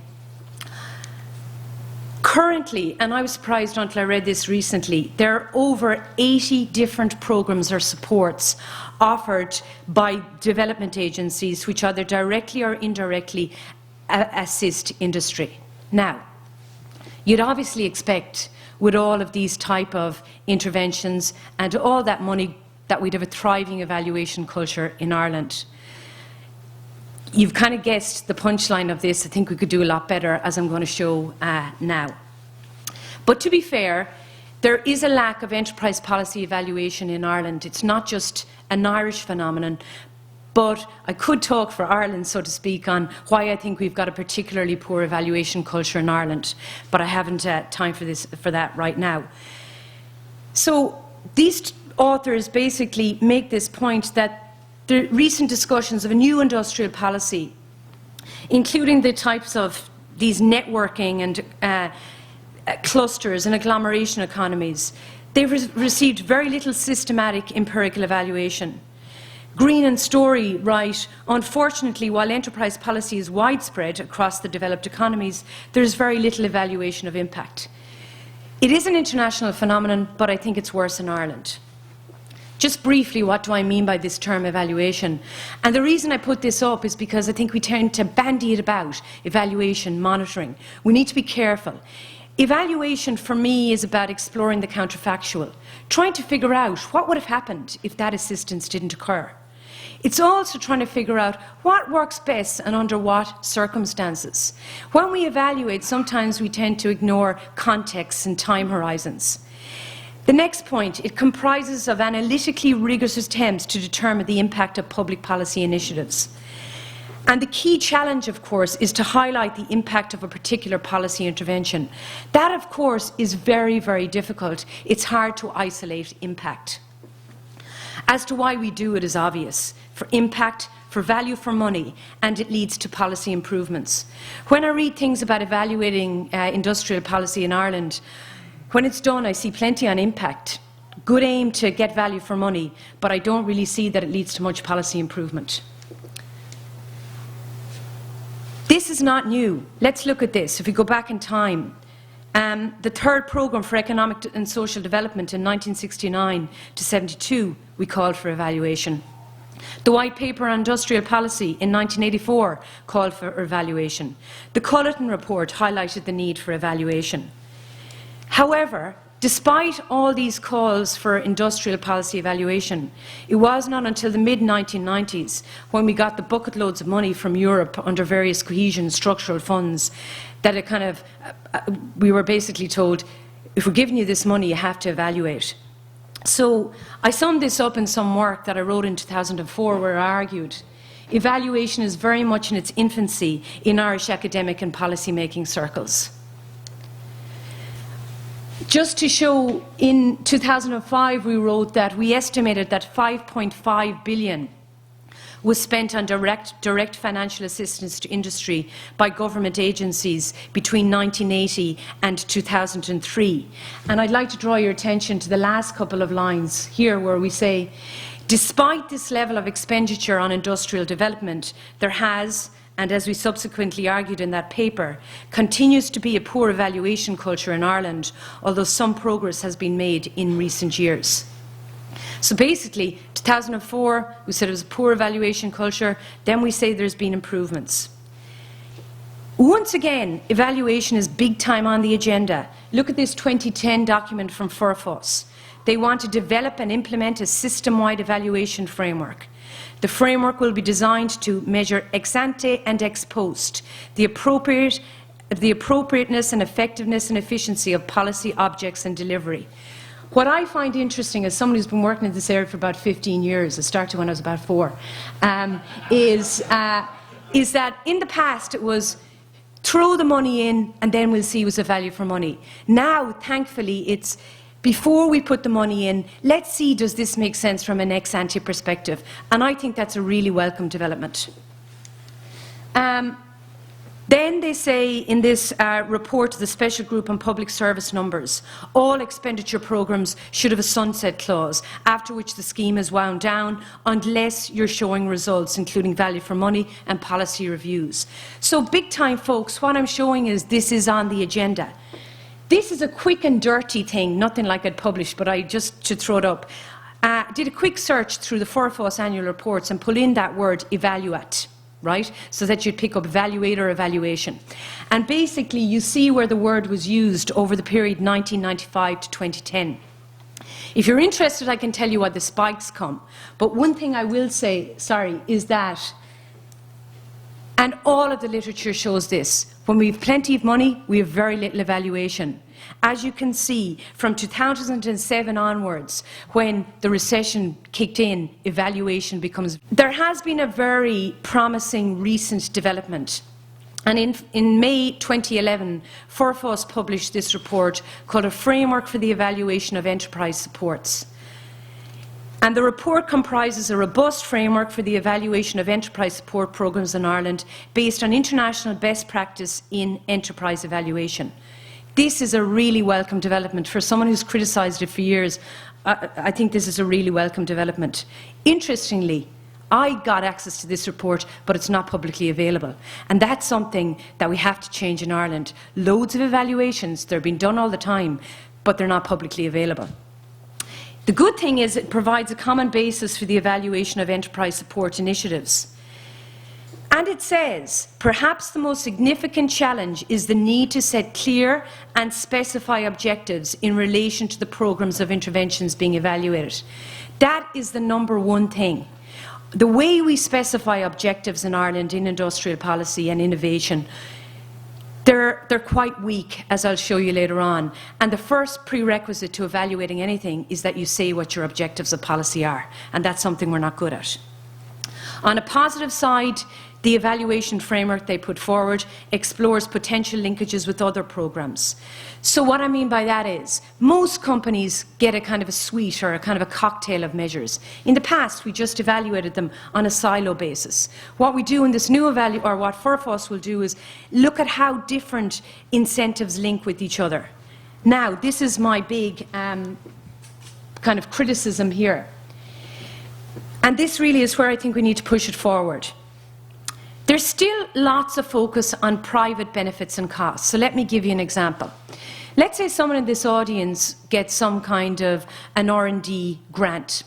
Currently, and I was surprised until I read this recently, there are over 80 different programmes or supports offered by development agencies which either directly or indirectly assist industry. Now, you'd obviously expect with all of these type of interventions and all that money that we'd have a thriving evaluation culture in Ireland. You've kind of guessed the punchline of this. I think we could do a lot better, as I'm going to show now. But to be fair, there is a lack of enterprise policy evaluation in Ireland. It's not just an Irish phenomenon, but I could talk for Ireland, so to speak, on why I think we've got a particularly poor evaluation culture in Ireland, but I haven't time for that right now. So these authors basically make this point that the recent discussions of a new industrial policy, including the types of these networking and clusters and agglomeration economies, they've received very little systematic empirical evaluation. Green and Story write, unfortunately, while enterprise policy is widespread across the developed economies, there is very little evaluation of impact. It is an international phenomenon, but I think it's worse in Ireland. Just briefly, what do I mean by this term evaluation? And the reason I put this up is because I think we tend to bandy it about, evaluation, monitoring. We need to be careful. Evaluation, for me, is about exploring the counterfactual, trying to figure out what would have happened if that assistance didn't occur. It's also trying to figure out what works best and under what circumstances. When we evaluate, sometimes we tend to ignore contexts and time horizons. The next point, it comprises of analytically rigorous attempts to determine the impact of public policy initiatives. And the key challenge, of course, is to highlight the impact of a particular policy intervention. That, of course, is very, very difficult. It's hard to isolate impact. As to why we do it is obvious. For impact, for value for money, and it leads to policy improvements. When I read things about evaluating industrial policy in Ireland, when it's done, I see plenty on impact. Good aim to get value for money, but I don't really see that it leads to much policy improvement. This is not new. Let's look at this. If we go back in time, the third programme for economic and social development in 1969 to 72, we called for evaluation. The White Paper on Industrial Policy in 1984 called for evaluation. The Lochlainn report highlighted the need for evaluation. However, despite all these calls for industrial policy evaluation, it was not until the mid-1990s, when we got the bucket loads of money from Europe under various cohesion structural funds, that it kind of, we were basically told, if we're giving you this money, you have to evaluate. So I summed this up in some work that I wrote in 2004, where I argued evaluation is very much in its infancy in Irish academic and policy-making circles. Just to show, in 2005 we wrote that we estimated that 5.5 billion was spent on direct financial assistance to industry by government agencies between 1980 and 2003. And I'd like to draw your attention to the last couple of lines here, where we say, despite this level of expenditure on industrial development, there has, and as we subsequently argued in that paper, continues to be a poor evaluation culture in Ireland, although some progress has been made in recent years. So basically, 2004, we said it was a poor evaluation culture, then we say there's been improvements. Once again, evaluation is big time on the agenda. Look at this 2010 document from Prof. They want to develop and implement a system-wide evaluation framework. The framework will be designed to measure ex ante and ex post the appropriateness and effectiveness and efficiency of policy objects and delivery. What I find interesting, as somebody who's been working in this area for about 15 years, I started when I was about 4, is that in the past it was throw the money in and then we'll see what's the value for money. Now, thankfully, it's before we put the money in, let's see, does this make sense from an ex-ante perspective? And I think that's a really welcome development. Then they say in this report to the Special Group on Public Service Numbers, all expenditure programmes should have a sunset clause, after which the scheme is wound down unless you're showing results, including value for money and policy reviews. So big time, folks, what I'm showing is this is on the agenda. This is a quick and dirty thing, nothing like I'd published, but I just to throw it up. Did a quick search through the Forfos annual reports and pull in that word evaluate. Right? So that you'd pick up evaluate or evaluation. And basically you see where the word was used over the period 1995 to 2010. If you're interested, I can tell you why the spikes come. But one thing I will say, is that, and all of the literature shows this, when we have plenty of money, we have very little evaluation. As you can see, from 2007 onwards, when the recession kicked in, evaluation becomes... There has been a very promising recent development. And in May 2011, Forfos published this report called A Framework for the Evaluation of Enterprise Supports. And the report comprises a robust framework for the evaluation of enterprise support programmes in Ireland based on international best practice in enterprise evaluation. This is a really welcome development. For someone who's criticised it for years, I think this is a really welcome development. Interestingly, I got access to this report, but it's not publicly available. And that's something that we have to change in Ireland. Loads of evaluations, they're being done all the time, but they're not publicly available. The good thing is it provides a common basis for the evaluation of enterprise support initiatives. And it says, perhaps the most significant challenge is the need to set clear and specify objectives in relation to the programmes of interventions being evaluated. That is the number one thing. The way we specify objectives in Ireland in industrial policy and innovation, they're quite weak, as I'll show you later on. And the first prerequisite to evaluating anything is that you say what your objectives of policy are. And that's something we're not good at. On a positive side, The evaluation framework they put forward explores potential linkages with other programs. So what I mean by that is, most companies get a kind of a suite or a kind of a cocktail of measures. In the past, we just evaluated them on a silo basis. What we do in this new or what FORFOS will do is look at how different incentives link with each other. Now, this is my big kind of criticism here. And this really is where I think we need to push it forward. There's still lots of focus on private benefits and costs. So let me give you an example. Let's say someone in this audience gets some kind of an R&D grant.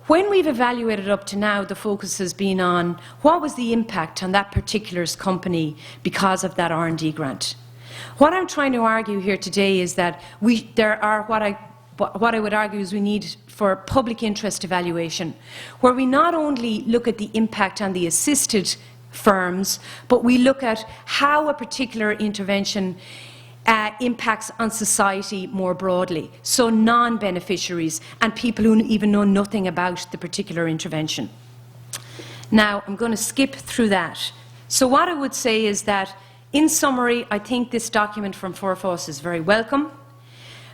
When we've evaluated up to now, the focus has been on what was the impact on that particular company because of that R&D grant. What I'm trying to argue here today is that there are what I would argue is we need for public interest evaluation, where we not only look at the impact on the assisted firms, but we look at how a particular intervention impacts on society more broadly, so non-beneficiaries and people who even know nothing about the particular intervention. Now, I'm going to skip through that. So what I would say is that, in summary, I think this document from FORFOS is very welcome,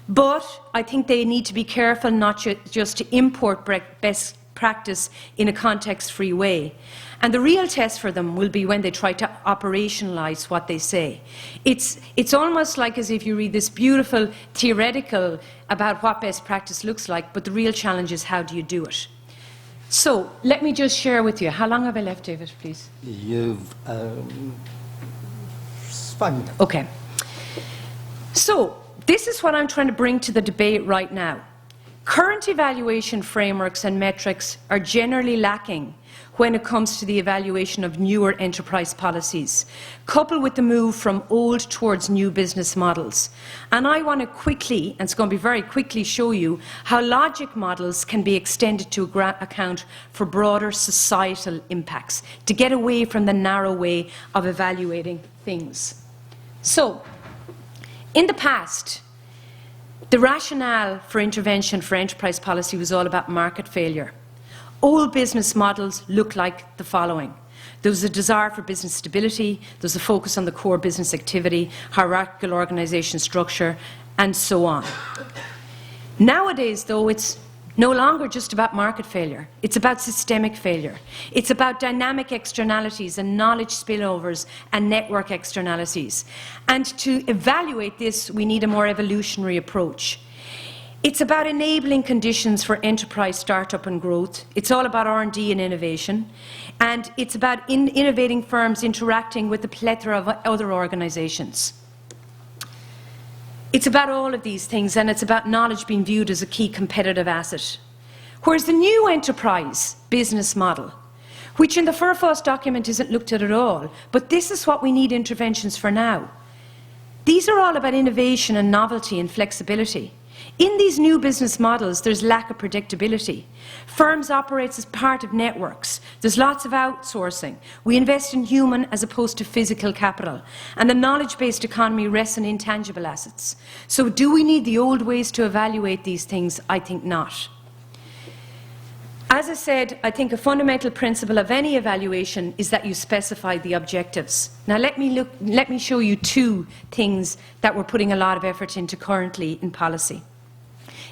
but I think they need to be careful not just to import best practice in a context-free way. And the real test for them will be when they try to operationalise what they say. It's almost like as if you read this beautiful theoretical about what best practice looks like, but the real challenge is how do you do it. So let me just share with you. How long have I left, David, please? You've 5 minutes. Okay. So this is what I'm trying to bring to the debate right now. Current evaluation frameworks and metrics are generally lacking when it comes to the evaluation of newer enterprise policies, coupled with the move from old towards new business models. And I want to quickly, and it's going to be very quickly, show you how logic models can be extended to account for broader societal impacts, to get away from the narrow way of evaluating things. So, in the past, the rationale for intervention for enterprise policy was all about market failure. Old business models look like the following. There was a desire for business stability, there was a focus on the core business activity, hierarchical organisation structure, and so on. Nowadays, though, it's no longer just about market failure. It's about systemic failure. It's about dynamic externalities and knowledge spillovers and network externalities. And to evaluate this, we need a more evolutionary approach. It's about enabling conditions for enterprise startup and growth. It's all about R&D and innovation. And it's about innovating firms interacting with a plethora of other organisations. It's about all of these things, and it's about knowledge being viewed as a key competitive asset. Whereas the new enterprise business model, which in the FORFOS document isn't looked at all, but this is what we need interventions for now. These are all about innovation and novelty and flexibility. In these new business models, there's lack of predictability. Firms operate as part of networks. There's lots of outsourcing. We invest in human as opposed to physical capital. And the knowledge-based economy rests on intangible assets. So do we need the old ways to evaluate these things? I think not. As I said, I think a fundamental principle of any evaluation is that you specify the objectives. Now let me show you two things that we're putting a lot of effort into currently in policy.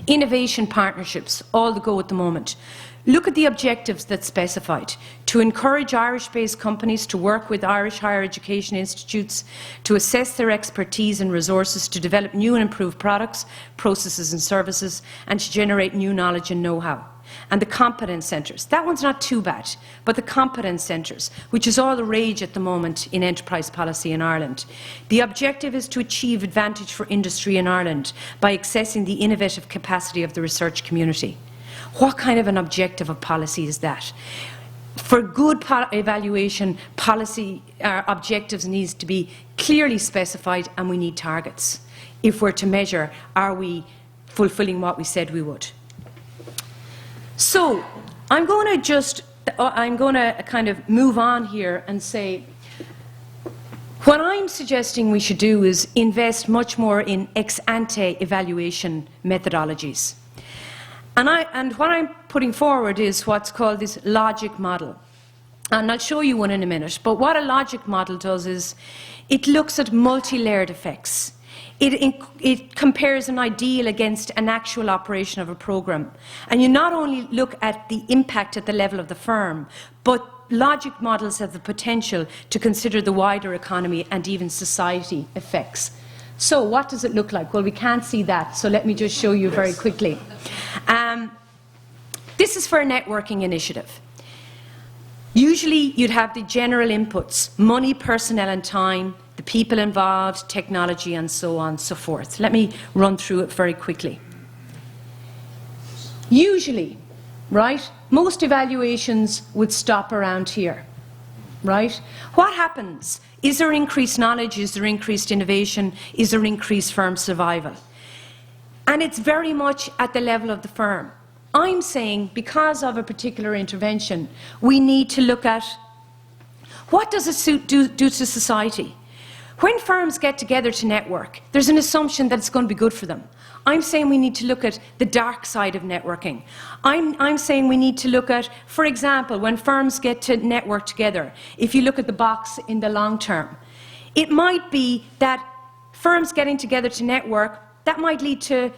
Innovation partnerships, all the go at the moment. Look at the objectives that's specified. To encourage Irish-based companies to work with Irish higher education institutes, to assess their expertise and resources, to develop new and improved products, processes and services, and to generate new knowledge and know-how. And the competence centres. That one's not too bad, but the competence centres, which is all the rage at the moment in enterprise policy in Ireland. The objective is to achieve advantage for industry in Ireland by accessing the innovative capacity of the research community. What kind of an objective of policy is that? For good evaluation, policy objectives needs to be clearly specified, and we need targets if we're to measure, are we fulfilling what we said we would? So I'm going to kind of move on here and say, what I'm suggesting we should do is invest much more in ex-ante evaluation methodologies. And what I'm putting forward is what's called this logic model. And I'll show you one in a minute. But what a logic model does is it looks at multi-layered effects. It compares an ideal against an actual operation of a programme. And you not only look at the impact at the level of the firm, but logic models have the potential to consider the wider economy and even society effects. So what does it look like? Well, we can't see that, so let me just show you very quickly. This is for a networking initiative. Usually you'd have the general inputs: money, personnel and time, the people involved, technology and so on and so forth. Let me run through it very quickly. Usually, right, most evaluations would stop around here, right? What happens? Is there increased knowledge? Is there increased innovation? Is there increased firm survival? And it's very much at the level of the firm. I'm saying, because of a particular intervention, we need to look at what does it do to society. When firms get together to network, there's an assumption that it's going to be good for them. I'm saying we need to look at the dark side of networking. I'm saying we need to look at, for example, when firms get to network together, if you look at the box in the long term, it might be that firms getting together to network, that might lead to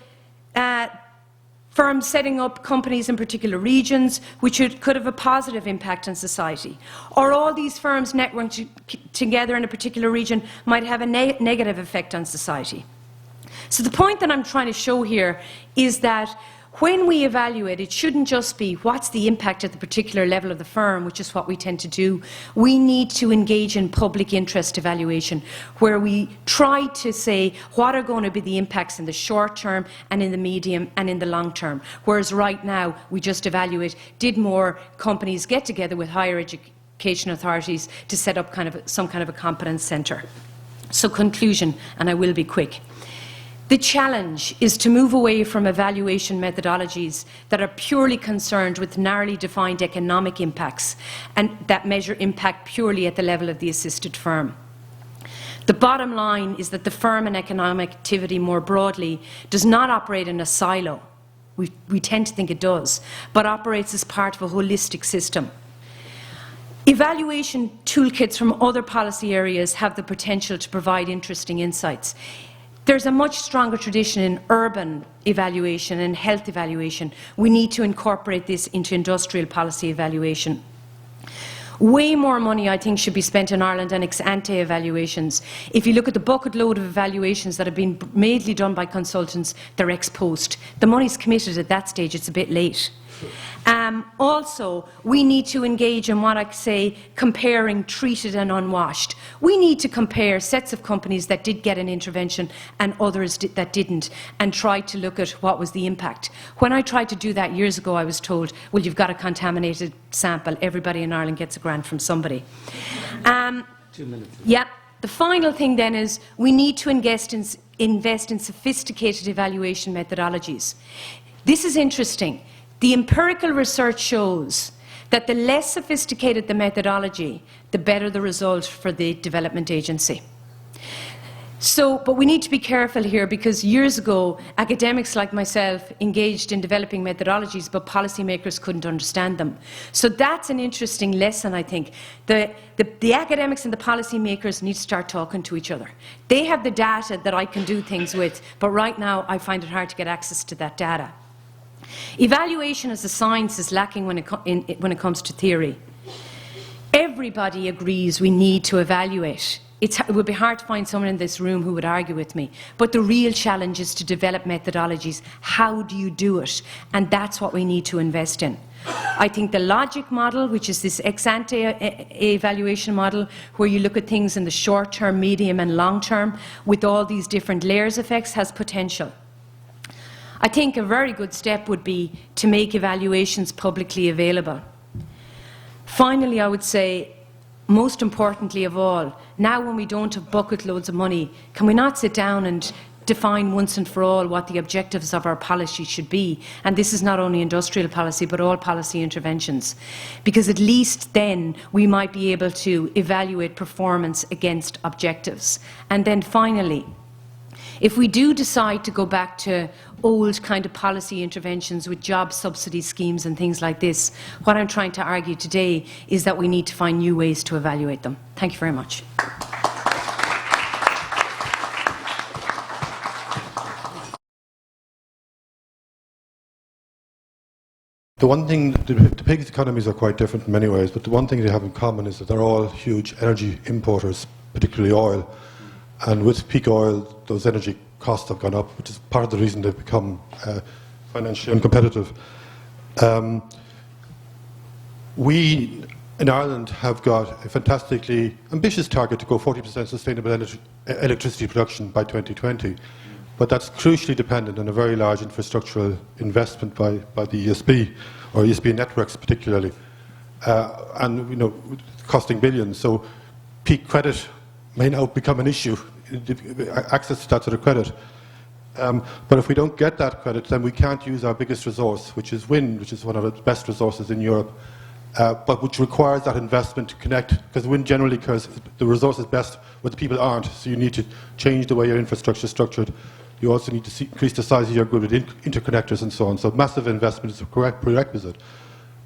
firms setting up companies in particular regions, which could have a positive impact on society. Or all these firms networking together in a particular region might have a negative effect on society. So the point that I'm trying to show here is that when we evaluate, it shouldn't just be what's the impact at the particular level of the firm, which is what we tend to do. We need to engage in public interest evaluation, where we try to say what are going to be the impacts in the short term and in the medium and in the long term. Whereas right now, we just evaluate, did more companies get together with higher education authorities to set up some kind of a competence centre? So conclusion, and I will be quick. The challenge is to move away from evaluation methodologies that are purely concerned with narrowly defined economic impacts and that measure impact purely at the level of the assisted firm. The bottom line is that the firm and economic activity more broadly does not operate in a silo. We tend to think it does, but operates as part of a holistic system. Evaluation toolkits from other policy areas have the potential to provide interesting insights. There's a much stronger tradition in urban evaluation and health evaluation. We need to incorporate this into industrial policy evaluation. Way more money, I think, should be spent in Ireland on ex-ante evaluations. If you look at the bucket load of evaluations that have been mainly done by consultants, they're ex-post. The money's committed at that stage, it's a bit late. Also, we need to engage in what I say comparing treated and unwashed. We need to compare sets of companies that did get an intervention and others that didn't, and try to look at what was the impact. When I tried to do that years ago, I was told, well, you've got a contaminated sample. Everybody in Ireland gets a grant from somebody. 2 minutes. Yeah. The final thing then is we need to invest in sophisticated evaluation methodologies. This is interesting. The empirical research shows that the less sophisticated the methodology, the better the result for the development agency. But we need to be careful here, because years ago, academics like myself engaged in developing methodologies, but policymakers couldn't understand them. So that's an interesting lesson, I think. The academics and the policymakers need to start talking to each other. They have the data that I can do things with, but right now I find it hard to get access to that data. Evaluation as a science is lacking when it comes to theory. Everybody agrees we need to evaluate. It would be hard to find someone in this room who would argue with me. But the real challenge is to develop methodologies. How do you do it? And that's what we need to invest in. I think the logic model, which is this ex-ante evaluation model, where you look at things in the short term, medium and long term, with all these different layers effects, has potential. I think a very good step would be to make evaluations publicly available. Finally, I would say, most importantly of all, now when we don't have bucket loads of money, can we not sit down and define once and for all what the objectives of our policy should be? And this is not only industrial policy, but all policy interventions. Because at least then we might be able to evaluate performance against objectives. And then finally, If we do decide to go back to old kind of policy interventions with job subsidy schemes and things like this, what I'm trying to argue today is that we need to find new ways to evaluate them. Thank you very much. The one thing, the pigs' economies are quite different in many ways, but the one thing they have in common is that they're all huge energy importers, particularly oil. And with peak oil, those energy costs have gone up, which is part of the reason they've become financially uncompetitive. We in Ireland have got a fantastically ambitious target to go 40% sustainable electricity production by 2020. But that's crucially dependent on a very large infrastructural investment by the ESB, or ESB networks particularly, and costing billions. So peak credit may now become an issue, access to that sort of credit. But if we don't get that credit, then we can't use our biggest resource, which is wind, which is one of the best resources in Europe, but which requires that investment to connect, because wind generally occurs, the resource is best where the people aren't, so you need to change the way your infrastructure is structured. You also need to increase the size of your grid with interconnectors and so on. So massive investment is a correct prerequisite.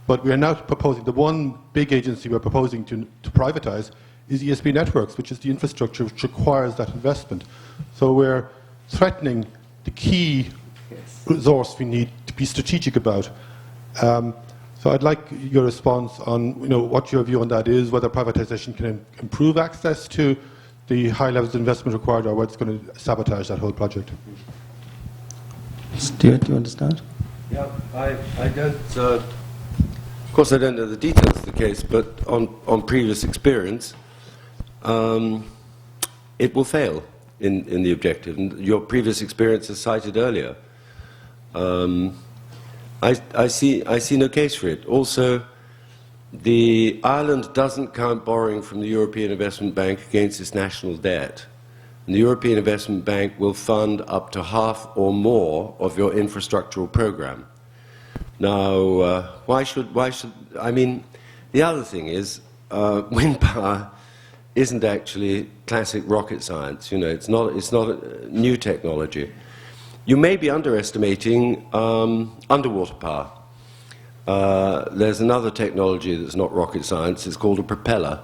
But we are now proposing, the one big agency we're proposing to privatise is ESB Networks, which is the infrastructure which requires that investment. So we're threatening the key resource we need to be strategic about. So I'd like your response on what your view on that is, whether privatisation can improve access to the high levels of investment required, or what's going to sabotage that whole project. Stuart, do you understand? Yeah, I don't. Of course, I don't know the details of the case, but on previous experience, it will fail in the objective. And your previous experience is cited earlier. I see no case for it. Also, Ireland doesn't count borrowing from the European Investment Bank against its national debt. And the European Investment Bank will fund up to half or more of your infrastructural program. Now, why should, I mean, the other thing is, wind power isn't actually classic rocket science. It's not a new technology. You may be underestimating underwater power. There's another technology that's not rocket science. It's called a propeller.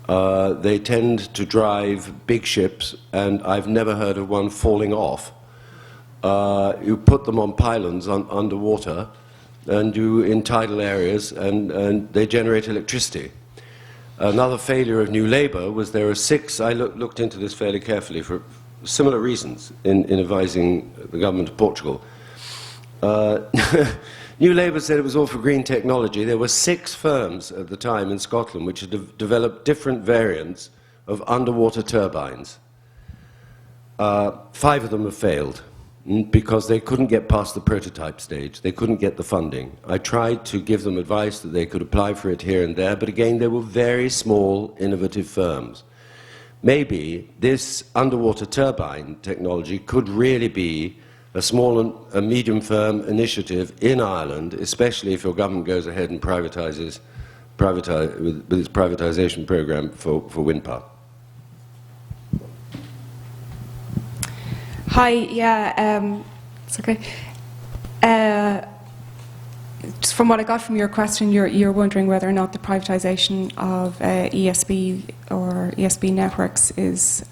They tend to drive big ships, and I've never heard of one falling off. You put them on pylons underwater, and in tidal areas, and they generate electricity. Another failure of New Labour was there are 6, I looked into this fairly carefully for similar reasons in advising the government of Portugal. New Labour said it was all for green technology. There were 6 firms at the time in Scotland which had developed different variants of underwater turbines. 5 of them have failed because they couldn't get past the prototype stage. They couldn't get the funding. I tried to give them advice that they could apply for it here and there, but again, they were very small, innovative firms. Maybe this underwater turbine technology could really be a small and medium firm initiative in Ireland, especially if your government goes ahead and privatises with its privatisation programme for wind power. Hi, yeah, it's okay. Just from what I got from your question, you're wondering whether or not the privatisation of ESB or ESB networks is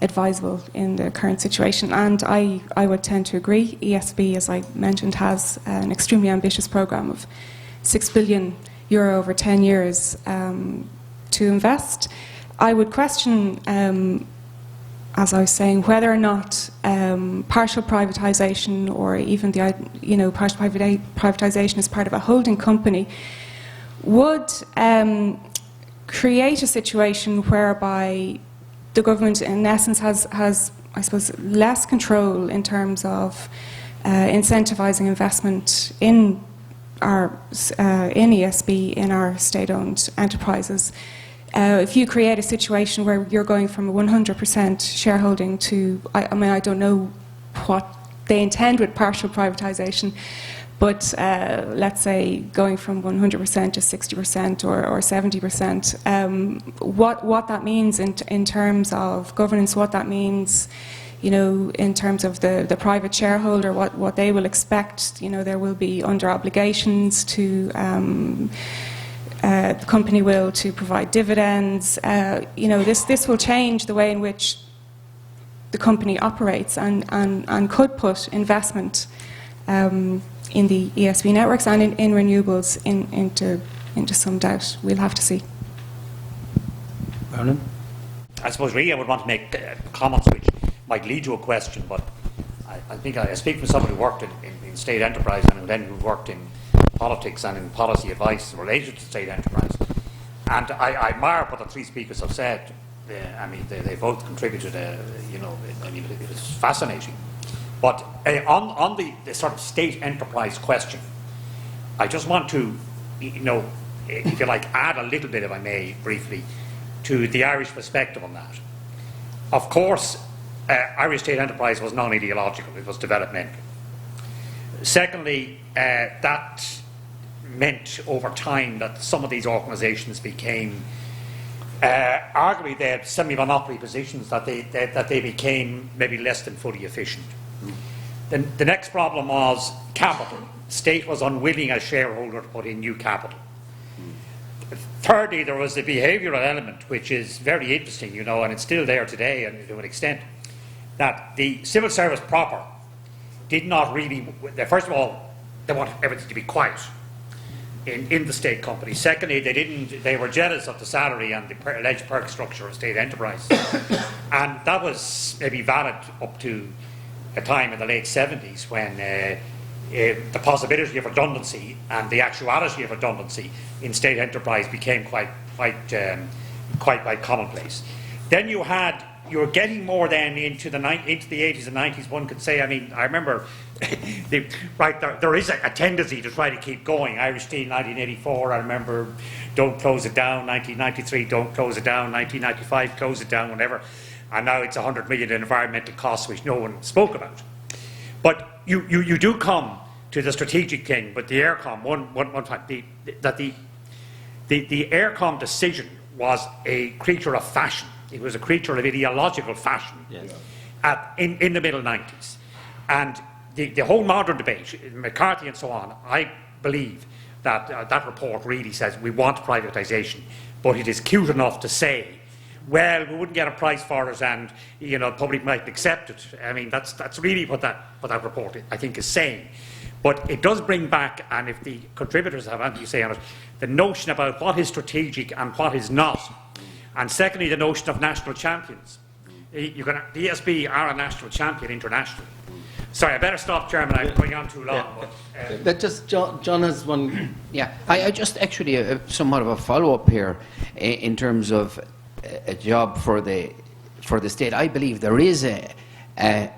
advisable in the current situation, and I would tend to agree. ESB, as I mentioned, has an extremely ambitious programme of €6 billion over 10 years to invest. I would question, as I was saying, whether or not partial privatisation, or even the partial privatisation as part of a holding company, would create a situation whereby the government, in essence, has, I suppose, less control in terms of incentivising investment in our in ESB, in our state-owned enterprises. If you create a situation where you're going from a 100% shareholding to, I mean, I don't know what they intend with partial privatisation, but let's say going from 100% to 60% or 70%, what that means in terms of governance, what that means you know, in terms of the private shareholder, what they will expect. You know, there will be under obligations to the company will to provide dividends. You know, this will change the way in which the company operates and could put investment in the ESB networks and in renewables into some doubt. We'll have to see. Ronan? I suppose really I would want to make comments which might lead to a question, but I think I speak from someone who worked in state enterprise and then who worked in politics and in policy advice related to state enterprise. And I admire what the three speakers have said. I mean, they both contributed, you know, I mean, it was fascinating. But on the sort of state enterprise question, I just want to, you know, if you like, add a little bit, if I may, briefly, to the Irish perspective on that. Of course, Irish state enterprise was non-ideological, it was developmental. Secondly, that meant over time that some of these organisations became, arguably they had semi-monopoly positions, that they became maybe less than fully efficient. Then the next problem was capital. The state was unwilling as shareholder to put in new capital. Thirdly, there was the behavioural element, which is very interesting, you know, and it's still there today and to an extent, that the civil service proper did not really, first of all, they wanted everything to be quiet in the state company. Secondly, they were jealous of the salary and the alleged perk structure of state enterprise. And that was maybe valid up to a time in the late 70s when the possibility of redundancy and the actuality of redundancy in state enterprise became quite commonplace. Then you were getting more then into the 80s and 90s. One could say, I mean, I remember, there is a tendency to try to keep going. Irish Steel 1984, I remember, don't close it down. 1993, don't close it down. 1995, close it down. Whatever. And now it's 100 million in environmental costs, which no one spoke about. But you do come to the strategic thing, but the Aircom, one fact, the Aircom decision was a creature of fashion. It was a creature of ideological fashion. Yes. In the middle 90s. And the whole modern debate, McCarthy and so on, I believe that that report really says we want privatisation, but it is cute enough to say, well, we wouldn't get a price for it and, you know, the public might accept it. I mean, that's really what that report, I think, is saying. But it does bring back, and if the contributors have anything to say on it, the notion about what is strategic and what is not. And secondly, the notion of national champions. The ESB are a national champion internationally. Sorry, I better stop, Chairman. I'm going on too long. Yeah. But just John has one. Yeah, I just actually somewhat of a follow-up here in terms of a job for the state. I believe there is a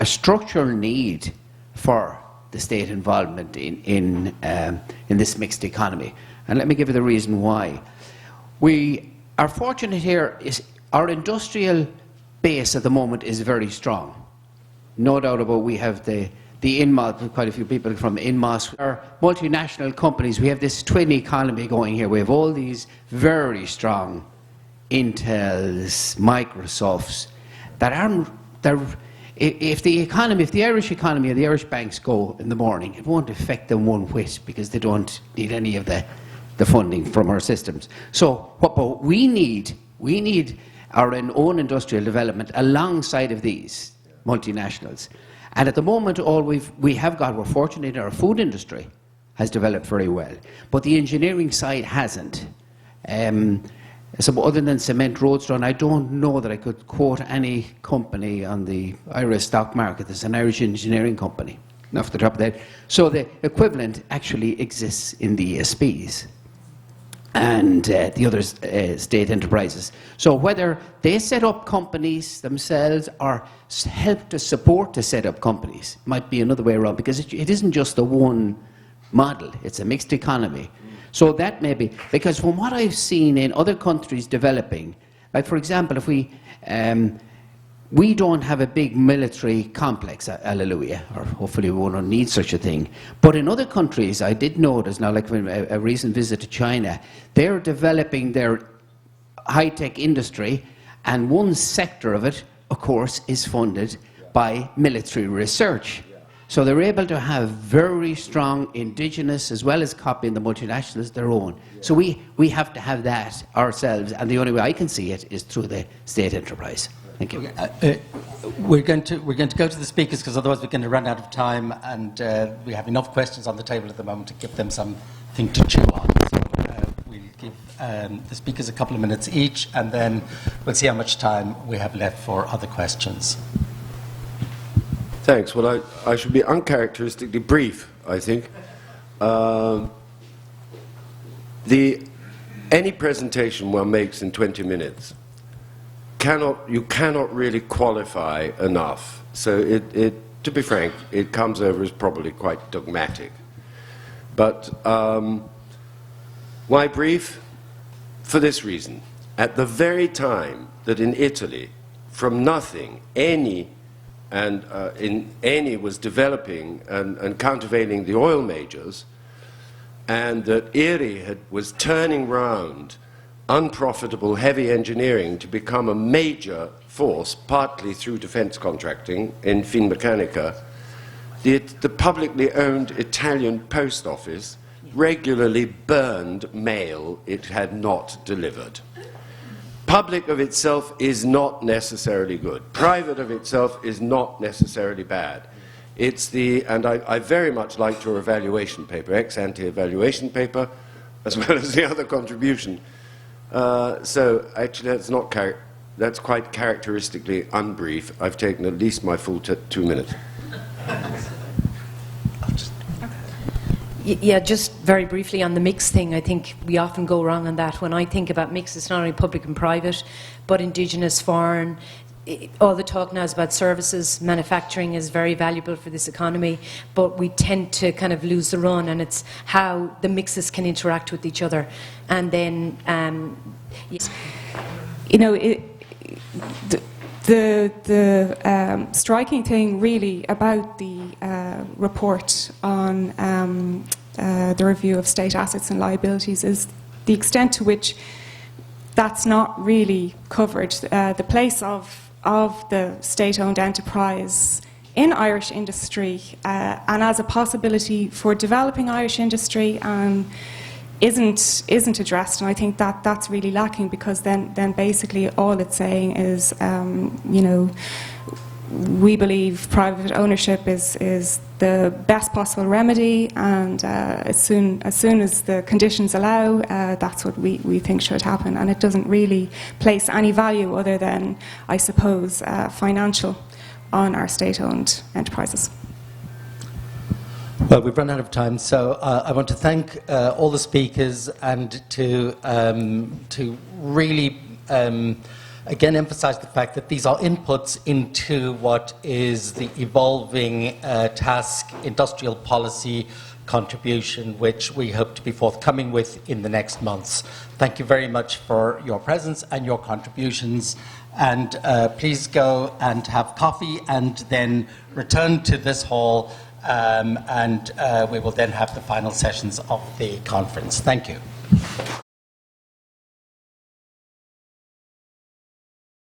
structural need for the state involvement in this mixed economy, and let me give you the reason why. We are fortunate here. Our industrial base at the moment is very strong. No doubt about. We have the INMOS, quite a few people from INMOS, are multinational companies. We have this twin economy going here. We have all these very strong Intels, Microsofts that aren't. If the Irish economy or the Irish banks go in the morning, it won't affect them one whit because they don't need any of the funding from our systems. So what we need our own industrial development alongside of these multinationals. And at the moment, we're fortunate in our food industry has developed very well, but the engineering side hasn't. So other than cement roads done, I don't know that I could quote any company on the Irish stock market that's an Irish engineering company, off the top of that. So the equivalent actually exists in the ESBs and the other state enterprises. So whether they set up companies themselves or help to support to set up companies might be another way around, because it isn't just the one model, it's a mixed economy. So that may be, because from what I've seen in other countries developing, like for example, if we don't have a big military complex, hallelujah, or hopefully we won't need such a thing. But in other countries, I did notice now, like a recent visit to China, they're developing their high-tech industry, and one sector of it, of course, is funded by military research. So they're able to have very strong indigenous, as well as copying the multinationals, their own. So we have to have that ourselves, and the only way I can see it is through the state enterprise. Thank you. We're going to go to the speakers, because otherwise we're going to run out of time, and we have enough questions on the table at the moment to give them something to chew on. So we'll give the speakers a couple of minutes each, and then we'll see how much time we have left for other questions. Thanks. Well, I should be uncharacteristically brief, I think. Any presentation one makes in 20 minutes, you cannot really qualify enough. So to be frank, it comes over as probably quite dogmatic. But why brief? For this reason. At the very time that in Italy, from nothing, Eni was developing and countervailing the oil majors, and that Eri was turning round unprofitable heavy engineering to become a major force, partly through defense contracting in Finmeccanica, the publicly owned Italian post office regularly burned mail it had not delivered. Public of itself is not necessarily good. Private of itself is not necessarily bad. And I very much liked your evaluation paper, ex-ante evaluation paper, as well as the other contribution. So actually that's quite characteristically unbrief. I've taken at least my full 2 minutes. Yeah, just very briefly on the mix thing, I think we often go wrong on that. When I think about mix, it's not only public and private, but indigenous, foreign. All the talk now is about services. Manufacturing is very valuable for this economy, but we tend to kind of lose the run, and it's how the mixes can interact with each other. And then, you know, the striking thing really about the report on the review of state assets and liabilities is the extent to which that's not really covered. The place of the state-owned enterprise in Irish industry and as a possibility for developing Irish industry isn't addressed, and I think that's really lacking, because then basically all it's saying is, you know, we believe private ownership is the best possible remedy, and as soon as the conditions allow, that's what we think should happen, and it doesn't really place any value other than, I suppose, financial on our state-owned enterprises. Well, we've run out of time, so I want to thank all the speakers, and to really again emphasize the fact that these are inputs into what is the evolving TASC industrial policy contribution, which we hope to be forthcoming with in the next months. Thank you very much for your presence and your contributions, and please go and have coffee and then return to this hall, and we will then have the final sessions of the conference. Thank you.